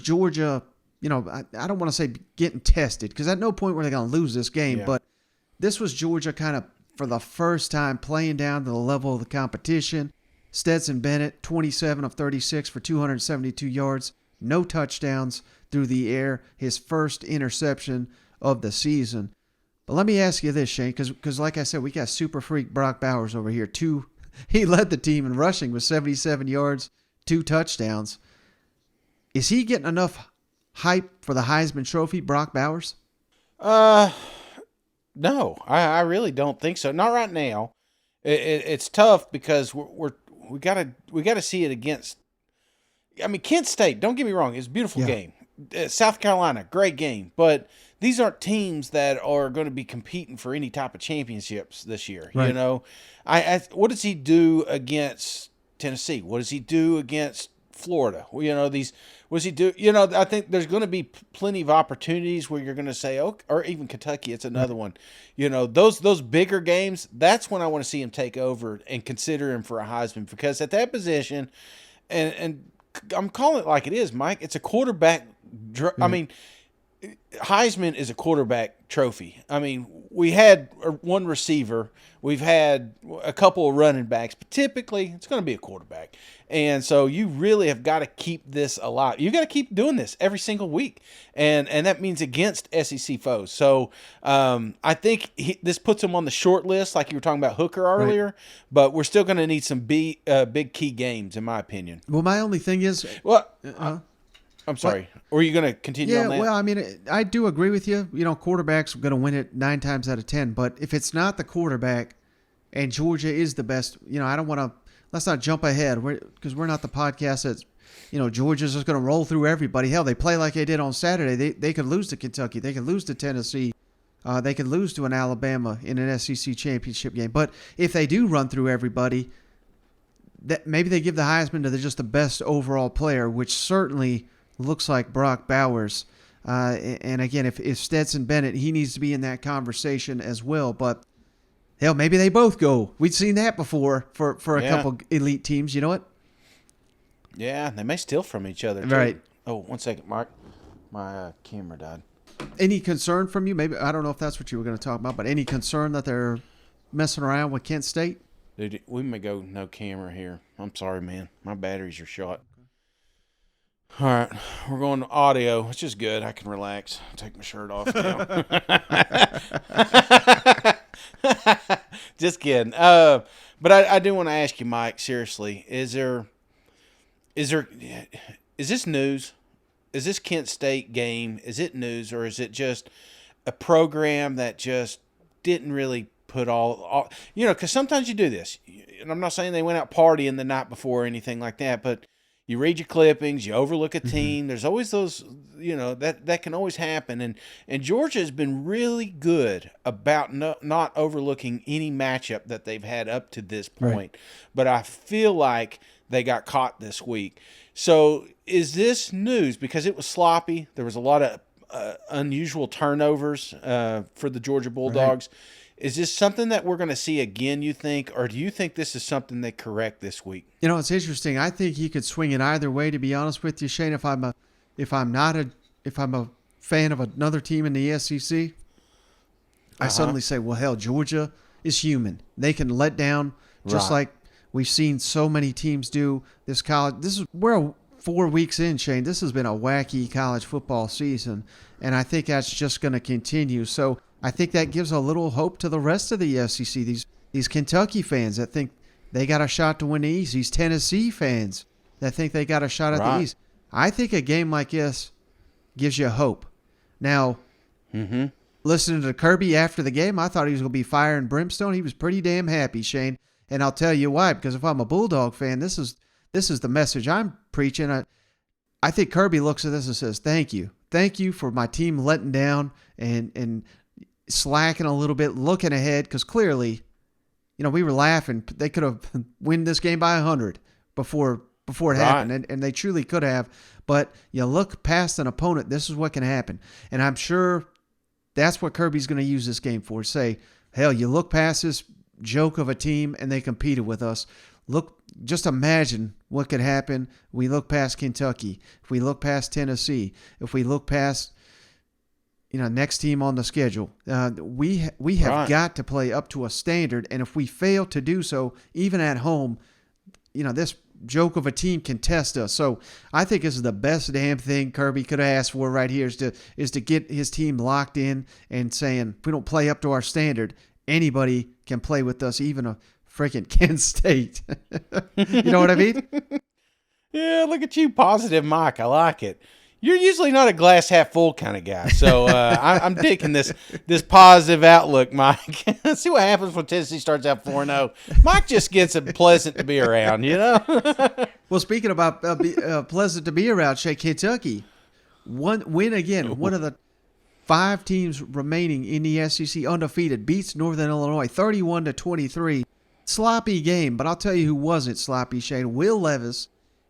Georgia. I don't want to say getting tested, because at no point were they going to lose this game, but this was Georgia kind of for the first time playing down to the level of the competition. Stetson Bennett, 27 of 36 for 272 yards, no touchdowns through the air, his first interception of the season. But let me ask you this, Shane, because like I said, we got super freak Brock Bowers over here. He led the team in rushing with 77 yards, 2 touchdowns. Is he getting enough hype for the Heisman Trophy, Brock Bowers? No, I really don't think so. Not right now. It's tough because we gotta see it against. I mean, Kent State, don't get me wrong, it's a beautiful game. South Carolina, great game. But these aren't teams that are going to be competing for any type of championships this year. Right. You know, what does he do against Tennessee? What does he do against Florida? You know, what does he do? You know, I think there's going to be plenty of opportunities where you're going to say, oh, or even Kentucky, it's another one. You know, those bigger games, that's when I want to see him take over and consider him for a Heisman, because at that position, and I'm calling it like it is, Mike, it's a quarterback. I mean, Heisman is a quarterback trophy. I mean, we had one receiver, we've had a couple of running backs, but typically it's going to be a quarterback. And so you really have got to keep this alive. You got to keep doing this every single week, and that means against SEC foes. So I think this puts him on the short list, like you were talking about Hooker earlier. Right. But we're still going to need some big key games, in my opinion. Well, my only thing is, I'm sorry. Or are you going to continue on that? Yeah, well, I mean, I do agree with you. You know, quarterback's going to win it 9 times out of 10. But if it's not the quarterback and Georgia is the best, you know, I don't want to – let's not jump ahead because we're not the podcast that's, you know, Georgia's just going to roll through everybody. Hell, they play like they did on Saturday. They could lose to Kentucky. They could lose to Tennessee. They could lose to an Alabama in an SEC championship game. But if they do run through everybody, that maybe they give the Heisman to just the best overall player, which certainly – looks like Brock Bowers. And again, if Stetson Bennett, he needs to be in that conversation as well. But hell, maybe they both go. We've seen that before for a couple elite teams. You know what? Yeah, they may steal from each other too. Right. Oh, 1 second, Mark. My camera died. Any concern from you? Maybe I don't know if that's what you were going to talk about, but any concern that they're messing around with Kent State? Dude, we may go no camera here. I'm sorry, man. My batteries are shot. All right, we're going to audio, which is good. I can relax. Take my shirt off now. Just kidding. But I do want to ask you, Mike, seriously, is this news? Is this Kent State game, is it news, or is it just a program that just didn't really put all you know, because sometimes you do this, and I'm not saying they went out partying the night before or anything like that, but you read your clippings, you overlook a team. There's always those, you know, that can always happen. And Georgia has been really good about not overlooking any matchup that they've had up to this point. Right. But I feel like they got caught this week. So is this news? Because it was sloppy. There was a lot of unusual turnovers for the Georgia Bulldogs. Right. Is this something that we're going to see again, you think, or do you think this is something they correct this week? You know, it's interesting. I think he could swing it either way, to be honest with you, Shane. If I'm a fan of another team in the SEC, I suddenly say, well, hell, Georgia is human. They can let down just like we've seen so many teams do this college. We're 4 weeks in, Shane. This has been a wacky college football season, and I think that's just going to continue. So I think that gives a little hope to the rest of the SEC. These Kentucky fans that think they got a shot to win the East. These Tennessee fans that think they got a shot at the East. I think a game like this gives you hope. Now, listening to Kirby after the game, I thought he was going to be fire and brimstone. He was pretty damn happy, Shane. And I'll tell you why. Because if I'm a Bulldog fan, this is the message I'm preaching. I think Kirby looks at this and says, thank you. Thank you for my team letting down and slacking a little bit, looking ahead, because clearly, you know, we were laughing. They could have won this game by 100 before it happened, and they truly could have. But you look past an opponent, this is what can happen. And I'm sure that's what Kirby's going to use this game for. Say, hell, you look past this joke of a team, and they competed with us. Look, just imagine what could happen. We look past Kentucky. If we look past Tennessee. If we look past, you know, next team on the schedule. We have got to play up to a standard, and if we fail to do so, even at home, you know, this joke of a team can test us. So I think this is the best damn thing Kirby could have asked for right here is to get his team locked in and saying, if we don't play up to our standard, anybody can play with us, even a freaking Kent State. You know what I mean? Yeah, look at you, positive Mike. I like it. You're usually not a glass half full kind of guy, so I'm digging this positive outlook, Mike. Let's see what happens when Tennessee starts out 4-0. Mike just gets it pleasant to be around, you know. Well, speaking about pleasant to be around, Shea, Kentucky win again. One of the 5 teams remaining in the SEC undefeated beats Northern Illinois 31-23. Sloppy game, but I'll tell you who wasn't sloppy, Shane. Will Levis,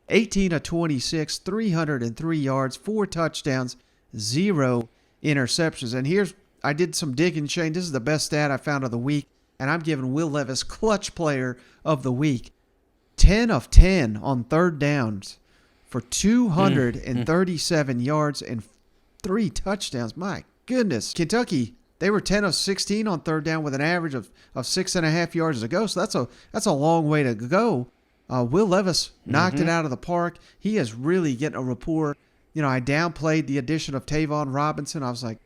18-26, 303 yards, 4 touchdowns, 0 interceptions. And I did some digging, Shane. This is the best stat I found of the week, and I'm giving Will Levis clutch player of the week. 10 of 10 on third downs for 237 yards and 3 touchdowns. My goodness. Kentucky, they were 10 of 16 on third down with an average of 6.5 yards to go. So that's a long way to go. Will Levis knocked it out of the park. He is really getting a rapport. You know, I downplayed the addition of Tavion Robinson. I was like,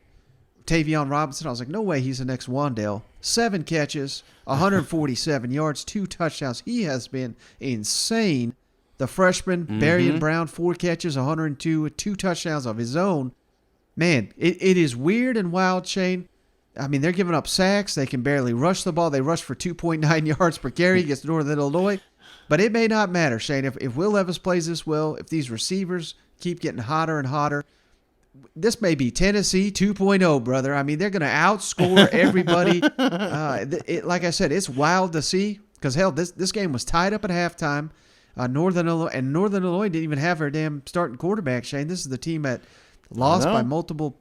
no way he's the next Wandale. 7 catches, 147 yards, 2 touchdowns. He has been insane. The freshman, Berrien Brown, 4 catches, 102, with 2 touchdowns of his own. Man, it is weird and wild, Shane. I mean, they're giving up sacks. They can barely rush the ball. They rush for 2.9 yards per carry against Northern Illinois. But it may not matter, Shane. If Will Levis plays this well, if these receivers keep getting hotter and hotter, this may be Tennessee 2.0, brother. I mean, they're going to outscore everybody. Like I said, it's wild to see because, hell, this game was tied up at halftime. Northern Illinois didn't even have their damn starting quarterback, Shane. This is the team that lost by multiple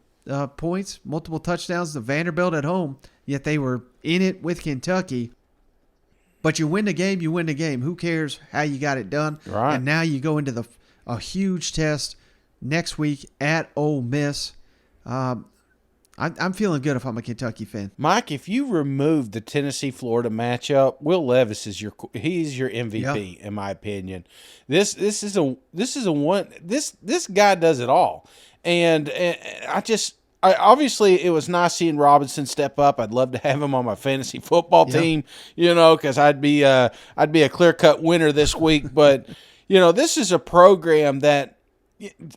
points, multiple touchdowns to Vanderbilt at home, yet they were in it with Kentucky. But you win the game, you win the game. Who cares how you got it done? Right. And now you go into a huge test next week at Ole Miss. I'm feeling good if I'm a Kentucky fan. Mike, if you remove the Tennessee-Florida matchup, Will Levis is your MVP in my opinion. This guy does it all, and obviously it was nice seeing Robinson step up. I'd love to have him on my fantasy football team, because I'd be a clear-cut winner this week. But this is a program that,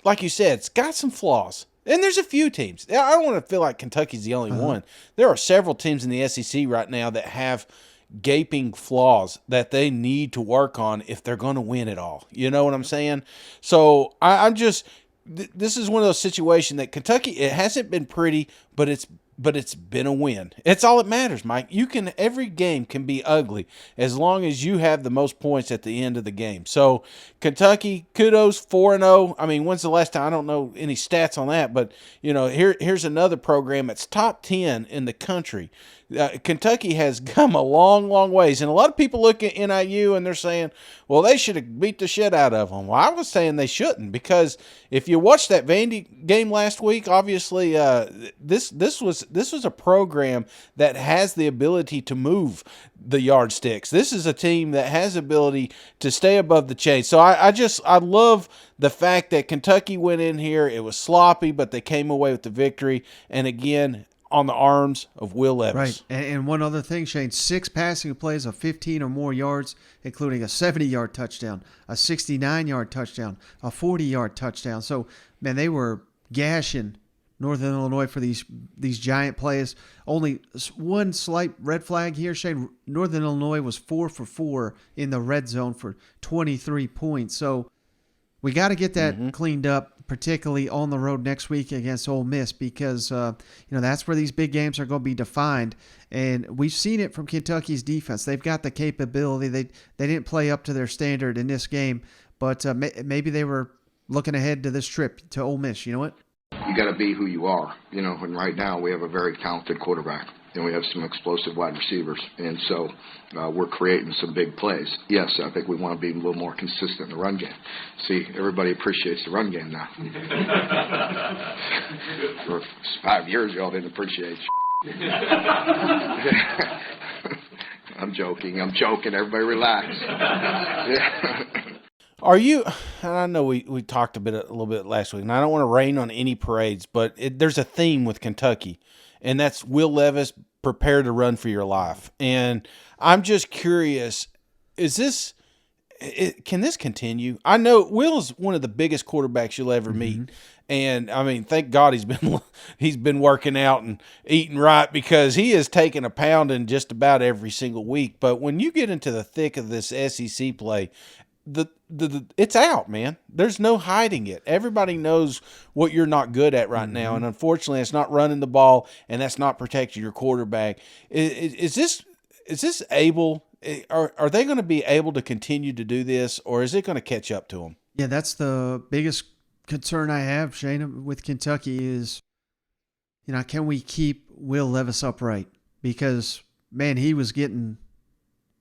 like you said, it's got some flaws. And there's a few teams. I don't want to feel like Kentucky's the only one. There are several teams in the SEC right now that have gaping flaws that they need to work on if they're going to win it all. You know what I'm saying? So this is one of those situations that Kentucky, it hasn't been pretty, but it's been a win. It's all that matters, Mike. Every game can be ugly as long as you have the most points at the end of the game. So Kentucky, kudos, 4-0. I mean, when's the last time? I don't know any stats on that, but here's another program that's top 10 in the country. Kentucky has come a long, long ways. And a lot of people look at NIU and they're saying, well, they should have beat the shit out of them. Well, I was saying they shouldn't, because if you watched that Vandy game last week, obviously this was a program that has the ability to move the yardsticks. This is a team that has ability to stay above the chain. So I love the fact that Kentucky went in here. It was sloppy, but they came away with the victory. And again, on the arms of Will Levis. Right. And one other thing, Shane, 6 passing plays of 15 or more yards, including a 70-yard touchdown, a 69-yard touchdown, a 40-yard touchdown. So, man, they were gashing Northern Illinois for these giant plays. Only one slight red flag here, Shane. Northern Illinois was 4 for 4 in the red zone for 23 points. So we got to get that cleaned up, particularly on the road next week against Ole Miss, because that's where these big games are going to be defined. And we've seen it from Kentucky's defense. They've got the capability. They didn't play up to their standard in this game, but maybe they were looking ahead to this trip to Ole Miss. You know what? You got to be who you are. And right now we have a very talented quarterback, and we have some explosive wide receivers, and so we're creating some big plays. Yes, I think we want to be a little more consistent in the run game. See, everybody appreciates the run game now. For 5 years, y'all didn't appreciate I'm joking. Everybody relax. Are you? And I know we talked a little bit last week, and I don't want to rain on any parades, but there's a theme with Kentucky, and that's Will Levis, prepare to run for your life. And I'm just curious, is this can this continue? I know Will is one of the biggest quarterbacks you'll ever meet, and I mean, thank God he's been working out and eating right, because he is taking a pounding just about every single week. But when you get into the thick of this SEC play, it's out, man. There's no hiding it. Everybody knows what you're not good at right now, and unfortunately, it's not running the ball, and that's not protecting your quarterback. Is this able? Are they going to be able to continue to do this, or is it going to catch up to them? Yeah, that's the biggest concern I have, Shane, with Kentucky is, can we keep Will Levis upright? Because, man, he was getting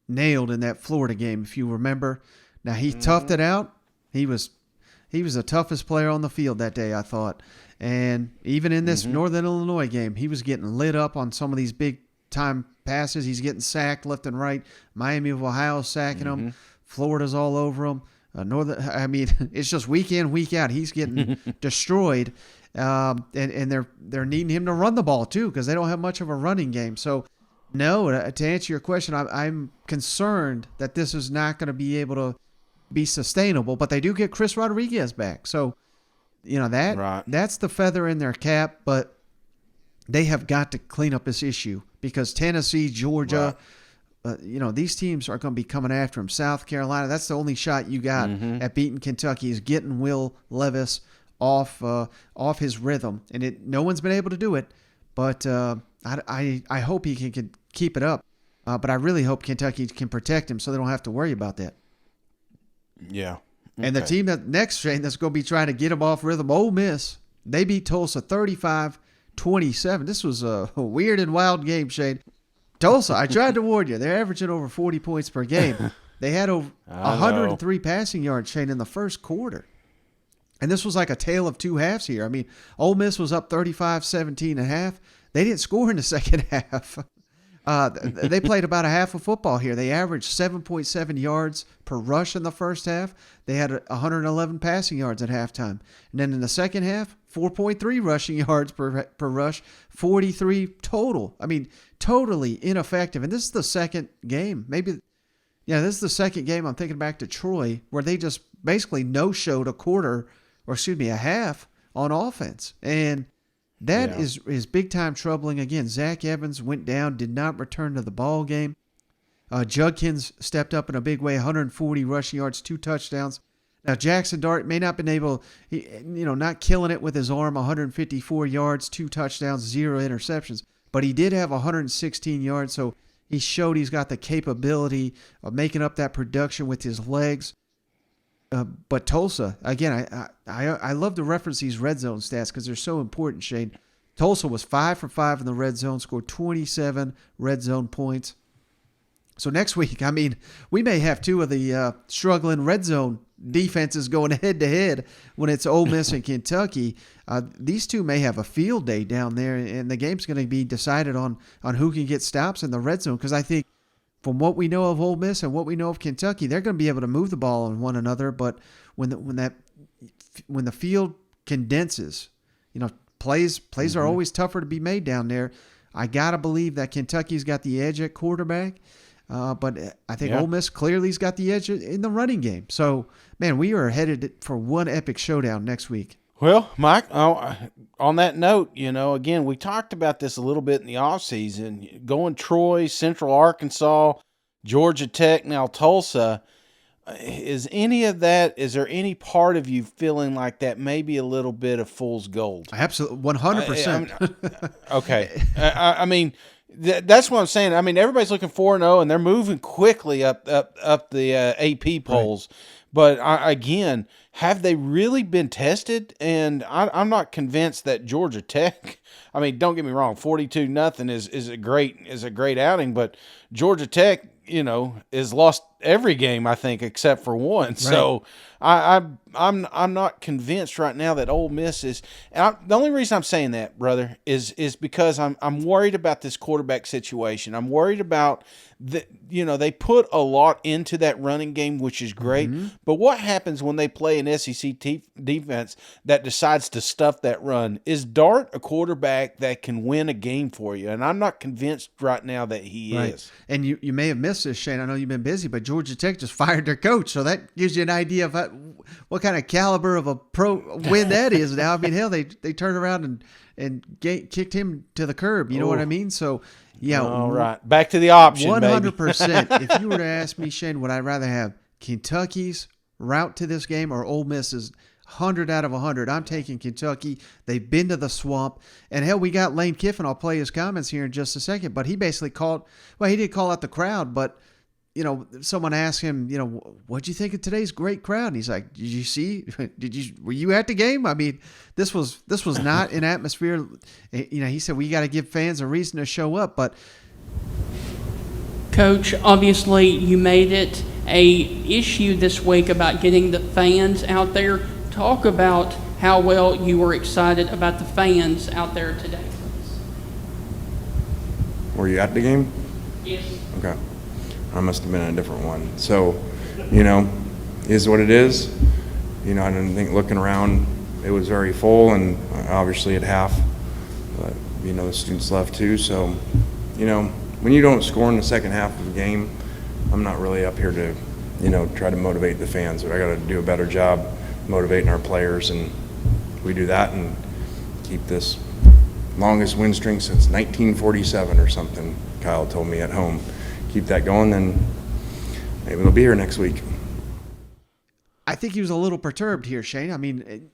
nailed in that Florida game, if you remember. Now, he toughed it out. He was the toughest player on the field that day, I thought. And even in this Northern Illinois game, he was getting lit up on some of these big-time passes. He's getting sacked left and right. Miami of Ohio sacking him. Florida's all over him. It's just week in, week out. He's getting destroyed, and they're needing him to run the ball too, because they don't have much of a running game. So, no, to answer your question, I'm concerned that this is not going to be able to be sustainable. But they do get Chris Rodriguez back, so that's the feather in their cap. But they have got to clean up this issue, because Tennessee, Georgia. These teams are going to be coming after him. South Carolina, that's the only shot you got at beating Kentucky, is getting Will Levis off his rhythm. And no one's been able to do it, but I hope he can keep it up. But I really hope Kentucky can protect him so they don't have to worry about that. Yeah. Okay. And the team that's going to be trying to get him off rhythm, Ole Miss, they beat Tulsa 35-27. This was a weird and wild game, Shane. Tulsa, I tried to warn you, they're averaging over 40 points per game. They had over 103 passing yards, Shane, in the first quarter. And this was like a tale of two halves here. I mean, Ole Miss was up 35-17 at half. They didn't score in the second half. They played about a half of football here. They averaged 7.7 yards per rush in the first half. They had 111 passing yards at halftime. And then in the second half, 4.3 rushing yards per rush, 43 total. I mean, totally ineffective. And this is the second game. This is the second game, I'm thinking back to Troy, where they just basically no-showed a half on offense. And that is big-time troubling. Again, Zach Evans went down, did not return to the ball game. Judkins stepped up in a big way, 140 rushing yards, 2 touchdowns. Now, Jackson Dart may not been able, not killing it with his arm, 154 yards, 2 touchdowns, 0 interceptions. But he did have 116 yards, so he showed he's got the capability of making up that production with his legs. But Tulsa, again, I love to reference these red zone stats because they're so important, Shane. Tulsa was 5 for 5 in the red zone, scored 27 red zone points. So next week, we may have two of the struggling red zone defenses going head-to-head when it's Ole Miss and Kentucky. These two may have a field day down there, and the game's going to be decided on who can get stops in the red zone, because I think from what we know of Ole Miss and what we know of Kentucky, they're going to be able to move the ball on one another. But when the field condenses, plays are always tougher to be made down there. I got to believe that Kentucky's got the edge at quarterback. But I think Ole Miss clearly's got the edge in the running game. So, man, we are headed for one epic showdown next week. Well, Mike, on that note, again, we talked about this a little bit in the offseason. Going Troy, Central Arkansas, Georgia Tech, now Tulsa. Is there any part of you feeling like that may be a little bit of fool's gold? Absolutely, 100%. Okay. That's what I'm saying. Everybody's looking 4-0, and they're moving quickly up the AP polls. Right. But again, have they really been tested? And I'm not convinced that Georgia Tech. Don't get me wrong, 42-0 is a great outing, but Georgia Tech, is lost every game, I think, except for one. Right. So I'm not convinced right now that Ole Miss is. The only reason I'm saying that, brother, is because I'm worried about this quarterback situation. I'm worried about they put a lot into that running game, which is great. Mm-hmm. But what happens when they play an SEC defense that decides to stuff that run. Is Dart a quarterback that can win a game for you? And I'm not convinced right now that he is. And you may have missed this, Shane. I know you've been busy, but Georgia Tech just fired their coach, so that gives you an idea of what kind of caliber of a pro win that is now. I mean, hell, they turned around and kicked him to the curb. You know what I mean? So, yeah. All right. Back to the option, 100%. If you were to ask me, Shane, would I rather have Kentucky's route to this game or Ole Miss's? 100 out of 100. I'm taking Kentucky. They've been to the swamp. And hell, we got Lane Kiffin. I'll play his comments here in just a second. But he basically he did call out the crowd, but someone asked him, what'd you think of today's great crowd? And he's like, did you see? Were you at the game? I mean, this was not an atmosphere. He said, we got to give fans a reason to show up. But Coach, obviously you made it a issue this week about getting the fans out there. Talk about how well you were excited about the fans out there today. Were you at the game? Yes. Okay. I must have been in a different one. So, is what it is. I didn't think looking around it was very full, and obviously at half, but, the students left too. So, when you don't score in the second half of the game, I'm not really up here to, try to motivate the fans. But I got to do a better job motivating our players, and we do that and keep this longest win string since 1947 or something. Kyle told me at home. Keep that going, then maybe they'll be here next week. I think he was a little perturbed here, Shane. I mean,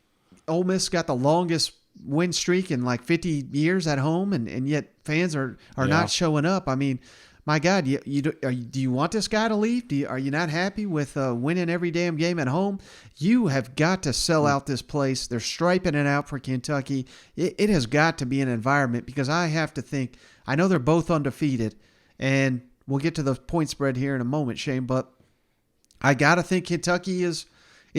Ole Miss got the longest win streak in like 50 years at home, and yet fans are not showing up. I mean, my God, do you want this guy to leave? Are you not happy with winning every damn game at home? You have got to sell out this place. They're striping it out for Kentucky. It has got to be an environment, because I have to think, I know they're both undefeated, and we'll get to the point spread here in a moment, Shane, but I got to think Kentucky is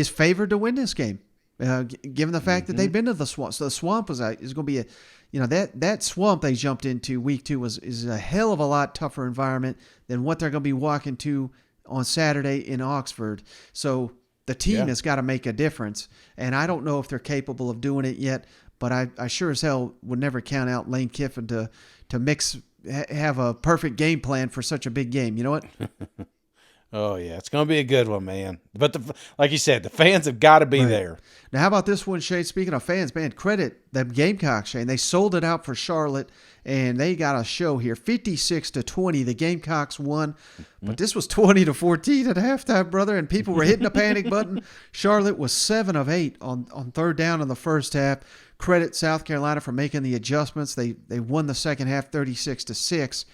favored to win this game, given the fact that they've been to the swamp. So the swamp is going to be that swamp they jumped into week 2 is a hell of a lot tougher environment than what they're going to be walking to on Saturday in Oxford. So the team has got to make a difference, and I don't know if they're capable of doing it yet, but I sure as hell would never count out Lane Kiffin to have a perfect game plan for such a big game. You know what? Oh, yeah. It's going to be a good one, man. But like you said, the fans have got to be there. Now, how about this one, Shane? Speaking of fans, man, credit the Gamecocks, Shane. They sold it out for Charlotte, and they got a show here. 56-20, the Gamecocks won. But this was 20-14 at halftime, brother, and people were hitting the panic button. Charlotte was 7 of 8 on third down in the first half. Credit South Carolina for making the adjustments. They won the second half 36-6.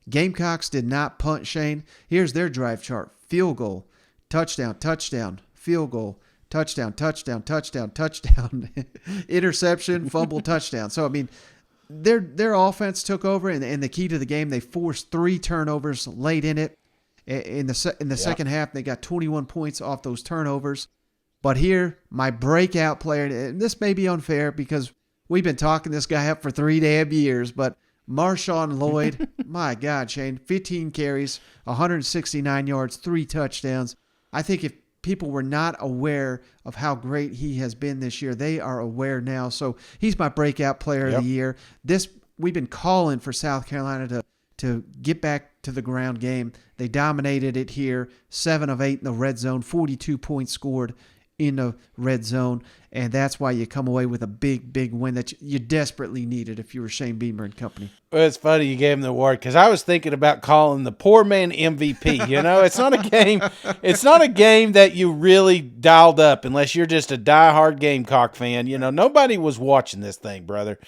Gamecocks did not punt, Shane. Here's their drive chart. Field goal, touchdown, touchdown, field goal, touchdown, touchdown, touchdown, touchdown, interception, fumble, touchdown. So, I mean, their offense took over, and the key to the game, they forced 3 turnovers late in it. In the second half, they got 21 points off those turnovers. But here, my breakout player, and this may be unfair because we've been talking this guy up for 3 damn years, but Marshawn Lloyd, my God, Shane, 15 carries, 169 yards, 3 touchdowns. I think if people were not aware of how great he has been this year, they are aware now. So he's my breakout player of the year. We've been calling for South Carolina to get back to the ground game. They dominated it here, 7 of 8 in the red zone, 42 points scored in the red zone, and that's why you come away with a big, big win that you desperately needed if you were Shane Beamer and company. Well, it's funny you gave him the award because I was thinking about calling the poor man MVP. It's not a game. It's not a game that you really dialed up unless you're just a diehard Gamecock fan. Nobody was watching this thing, brother.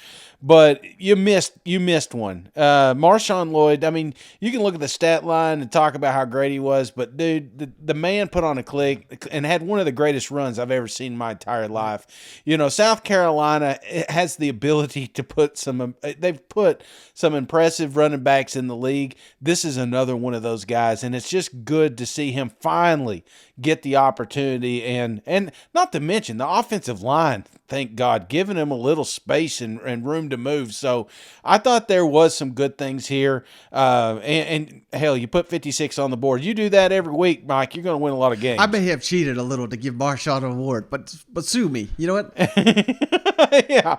But you missed one. Marshawn Lloyd, I mean, you can look at the stat line and talk about how great he was, but dude, the man put on a click and had one of the greatest runs I've ever seen in my entire life. South Carolina has the ability to they've put some impressive running backs in the league. This is another one of those guys, and it's just good to see him finally get the opportunity, and not to mention the offensive line, thank God, giving him a little space and room to move. So I thought there was some good things here. And hell, you put 56 on the board. You do that every week, Mike, you're going to win a lot of games. I may have cheated a little to give Marshawn an award, but sue me. You know what? Yeah,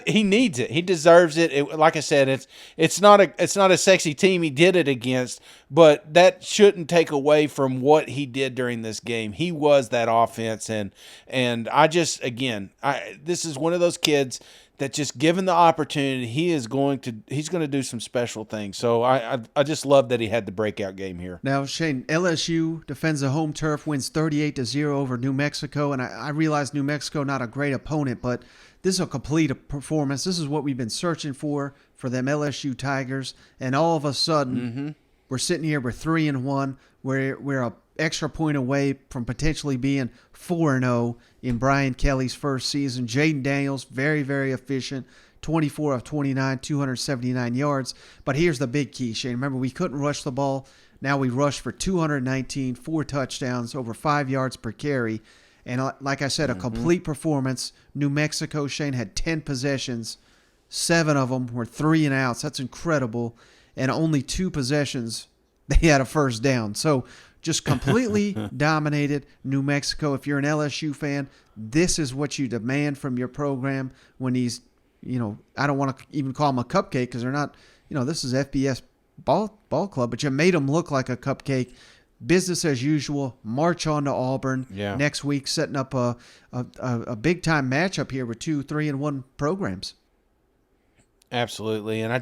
he needs it. He deserves it. Like I said, it's not a sexy team he did it against, but that shouldn't take away from what he did during this game. He was that offense, and I just this is one of those kids that just given the opportunity, he's going to do some special things. So I just love that he had the breakout game here. Now, Shane, LSU defends the home turf, wins 38-0 over New Mexico, and I realize New Mexico not a great opponent, but this is a complete performance. This is what we've been searching for them LSU Tigers, and all of a sudden we're sitting here, we're 3-1, we're a extra point away from potentially being 4-0 in Brian Kelly's first season. Jaden Daniels, very, very efficient, 24 of 29, 279 yards. But here's the big key, Shane. Remember, we couldn't rush the ball. Now we rushed for 219, 4 touchdowns, over 5 yards per carry. And like I said, a complete performance. New Mexico, Shane, had 10 possessions. 7 of them were 3 and outs. That's incredible. And only 2 possessions, they had a first down. So just completely dominated New Mexico. If you're an LSU fan, this is what you demand from your program when these, I don't want to even call them a cupcake because they're not, this is FBS ball club, but you made them look like a cupcake. Business as usual. March on to Auburn next week, setting up a big-time matchup here with 2 3-1 programs. Absolutely, and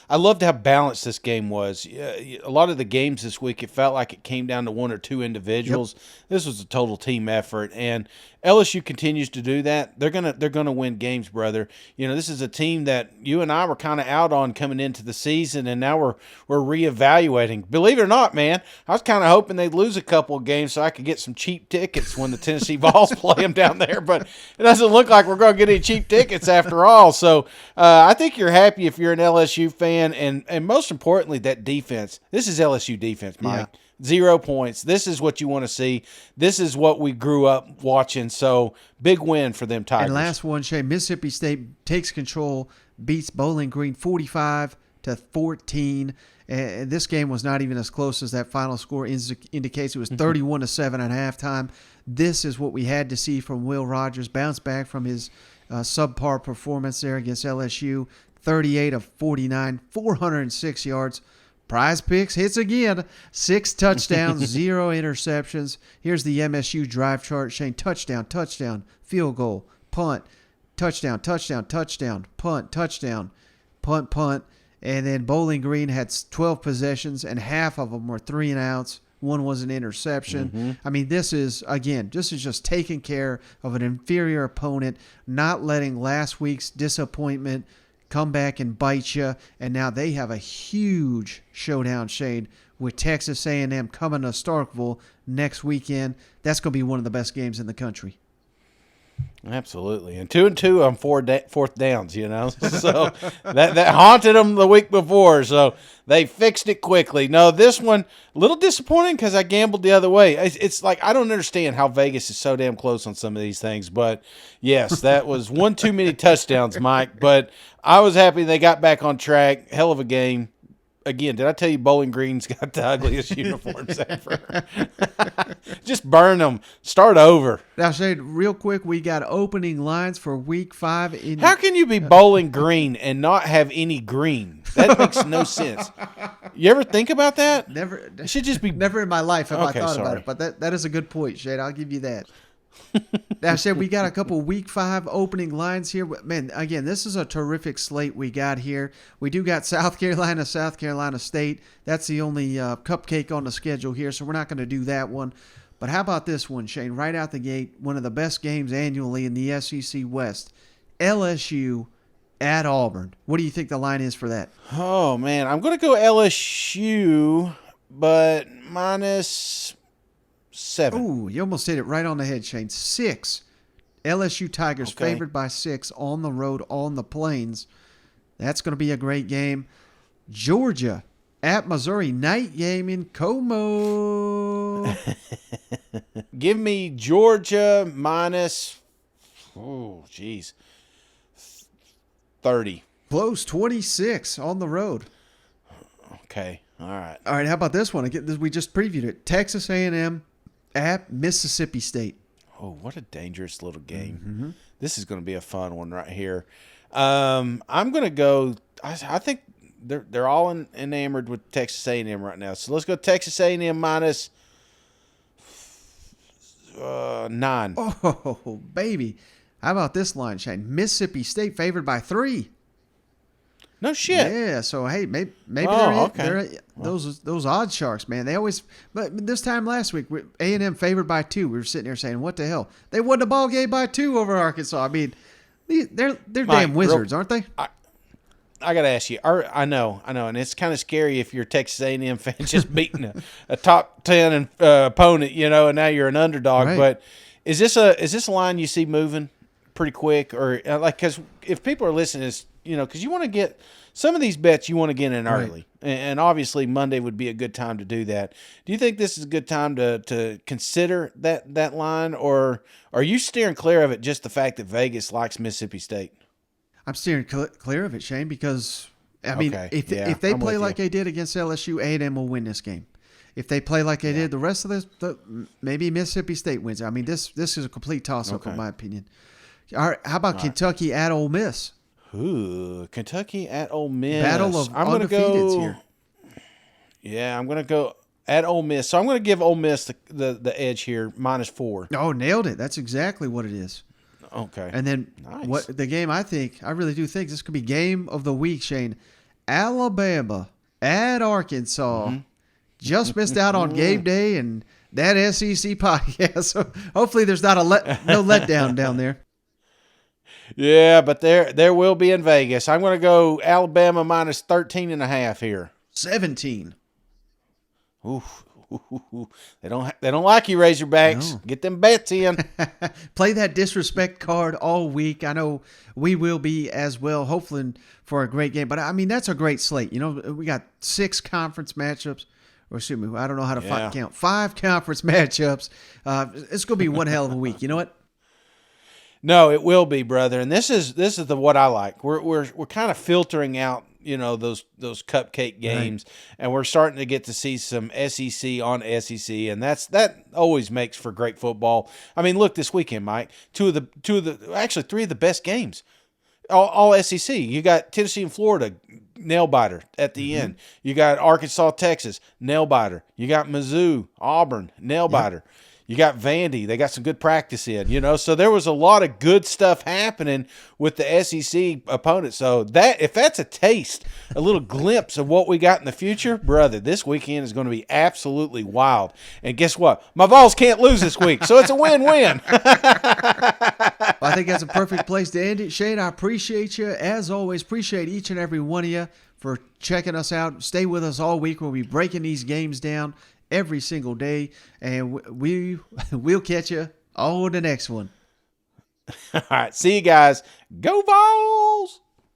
I loved how balanced this game was. A lot of the games this week, it felt like it came down to 1 or 2 individuals. Yep. This was a total team effort, and LSU continues to do that. They're gonna win games, brother. This is a team that you and I were kind of out on coming into the season, and now we're reevaluating. Believe it or not, man, I was kind of hoping they'd lose a couple of games so I could get some cheap tickets when the Tennessee Vols play them down there, but it doesn't look like we're going to get any cheap tickets after all. So I think you're happy if you're an LSU fan, and most importantly, that defense. This is LSU defense, Mike. Yeah. 0 points. This is what you want to see. This is what we grew up watching. So big win for them Tigers. And last one, Shane, Mississippi State takes control, beats Bowling Green 45-14. And this game was not even as close as that final score indicates. It was 31-7 at halftime. This is what we had to see from Will Rogers. Bounce back from his subpar performance there against LSU. 38 of 49, 406 yards. Prize Picks hits again. 6 touchdowns, 0 interceptions. Here's the MSU drive chart, Shane. Touchdown, touchdown, field goal, punt, touchdown, touchdown, touchdown, punt, touchdown, punt, punt. And then Bowling Green had 12 possessions, and half of them were 3 and outs. 1 was an interception. I mean, this is just taking care of an inferior opponent, not letting last week's disappointment come back and bite you, and now they have a huge showdown, Shane, with Texas A&M coming to Starkville next weekend. That's going to be one of the best games in the country. Absolutely, and 2-2 on fourth downs, So that haunted them the week before, so they fixed it quickly. No, this one a little disappointing because I gambled the other way. It's like I don't understand how Vegas is so damn close on some of these things, but yes, that was one too many touchdowns, Mike. But I was happy they got back on track. Hell of a game. Again, did I tell you Bowling Green's got the ugliest uniforms ever? Just burn them. Start over. Now, Shane, real quick, we got opening lines for Week 5. How can you be Bowling Green and not have any green? That makes no sense. You ever think about that? Never. It should just be. Never in my life have I thought about it, but that is a good point, Shane. I'll give you that. Now, Shane, we got a couple Week 5 opening lines here. Man, again, this is a terrific slate we got here. We do got South Carolina State. That's the only cupcake on the schedule here, so we're not going to do that one. But how about this one, Shane? Right out the gate, one of the best games annually in the SEC West. LSU at Auburn. What do you think the line is for that? Oh, man. I'm going to go LSU, but -7. Ooh, you almost hit it right on the head, Shane. 6. LSU Tigers favored by 6 on the road on the Plains. That's going to be a great game. Georgia at Missouri, night game in Como. Give me Georgia minus, 30. Close, 26 on the road. Okay. All right. All right, how about this one? We just previewed it. Texas A&M at Mississippi State. Oh, what a dangerous little game. Mm-hmm. This is going to be a fun one right here. I'm going to go – I think they're all enamored with Texas A&M right now. So let's go Texas A&M minus 9. Oh, baby. How about this line, Shane? Mississippi State favored by 3. No shit. Yeah, so hey, maybe okay. those odd sharks, man. They always, but this time last week, A&M favored by 2. We were sitting there saying, "What the hell? They won the ball game by 2 over Arkansas." I mean, they're Mike, damn wizards, aren't they? I got to ask you. I know, and it's kind of scary if you're a Texas A&M fan just beating a top 10 opponent, and now you're an underdog. Right. But is this a line you see moving pretty quick, or because if people are listening, it's because you want to get some of these bets you want to get in early, Right. and obviously Monday would be a good time to do that. Do you think this is a good time to consider that line, or are you steering clear of it just the fact that Vegas likes Mississippi State? I'm steering clear of it, Shane, because I mean, Okay. if Yeah, they I'm play with like you. they did against LSU, A&M will win this game. If they play like they did the rest of this, maybe Mississippi State wins. I mean, this is a complete toss-up in my opinion. All right, how about Kentucky at Ole Miss? Ooh, Kentucky at Ole Miss. Battle of I'm gonna undefeateds go here. Yeah, I'm gonna go at Ole Miss. So I'm gonna give Ole Miss the edge here, minus 4. Oh, nailed it. That's exactly what it is. Okay. And then Nice. the game I really do think this could be game of the week, Shane. Alabama at Arkansas. Mm-hmm. Just missed out on game day and that SEC podcast. So hopefully there's not no letdown down there. Yeah, but there will be in Vegas. I'm gonna go Alabama minus 13.5 here. 17. Oof. They don't like you, Razorbacks. No. Get them bets in. Play that disrespect card all week. I know we will be as well, hopefully for a great game. But I mean, that's a great slate. We got 6 conference matchups. Or excuse me, I don't know how to count. 5 conference matchups. It's going to be one hell of a week. You know what? No, it will be, brother. And this is what I like. We're kind of filtering out, those cupcake games, and we're starting to get to see some SEC on SEC, and that always makes for great football. I mean, look this weekend, Mike. 3 of the best games, all SEC. You got Tennessee and Florida, nail biter at the end. You got Arkansas, Texas, nail biter. You got Mizzou, Auburn, nail biter. You got Vandy. They got some good practice in, So there was a lot of good stuff happening with the SEC opponents. So if that's a taste, a little glimpse of what we got in the future, brother, this weekend is going to be absolutely wild. And guess what? My Vols can't lose this week, so it's a win-win. I think that's a perfect place to end it. Shane, I appreciate you. As always, appreciate each and every one of you for checking us out. Stay with us all week. We'll be breaking these games down every single day, and we'll catch you on the next one. All right, see you guys. Go Vols!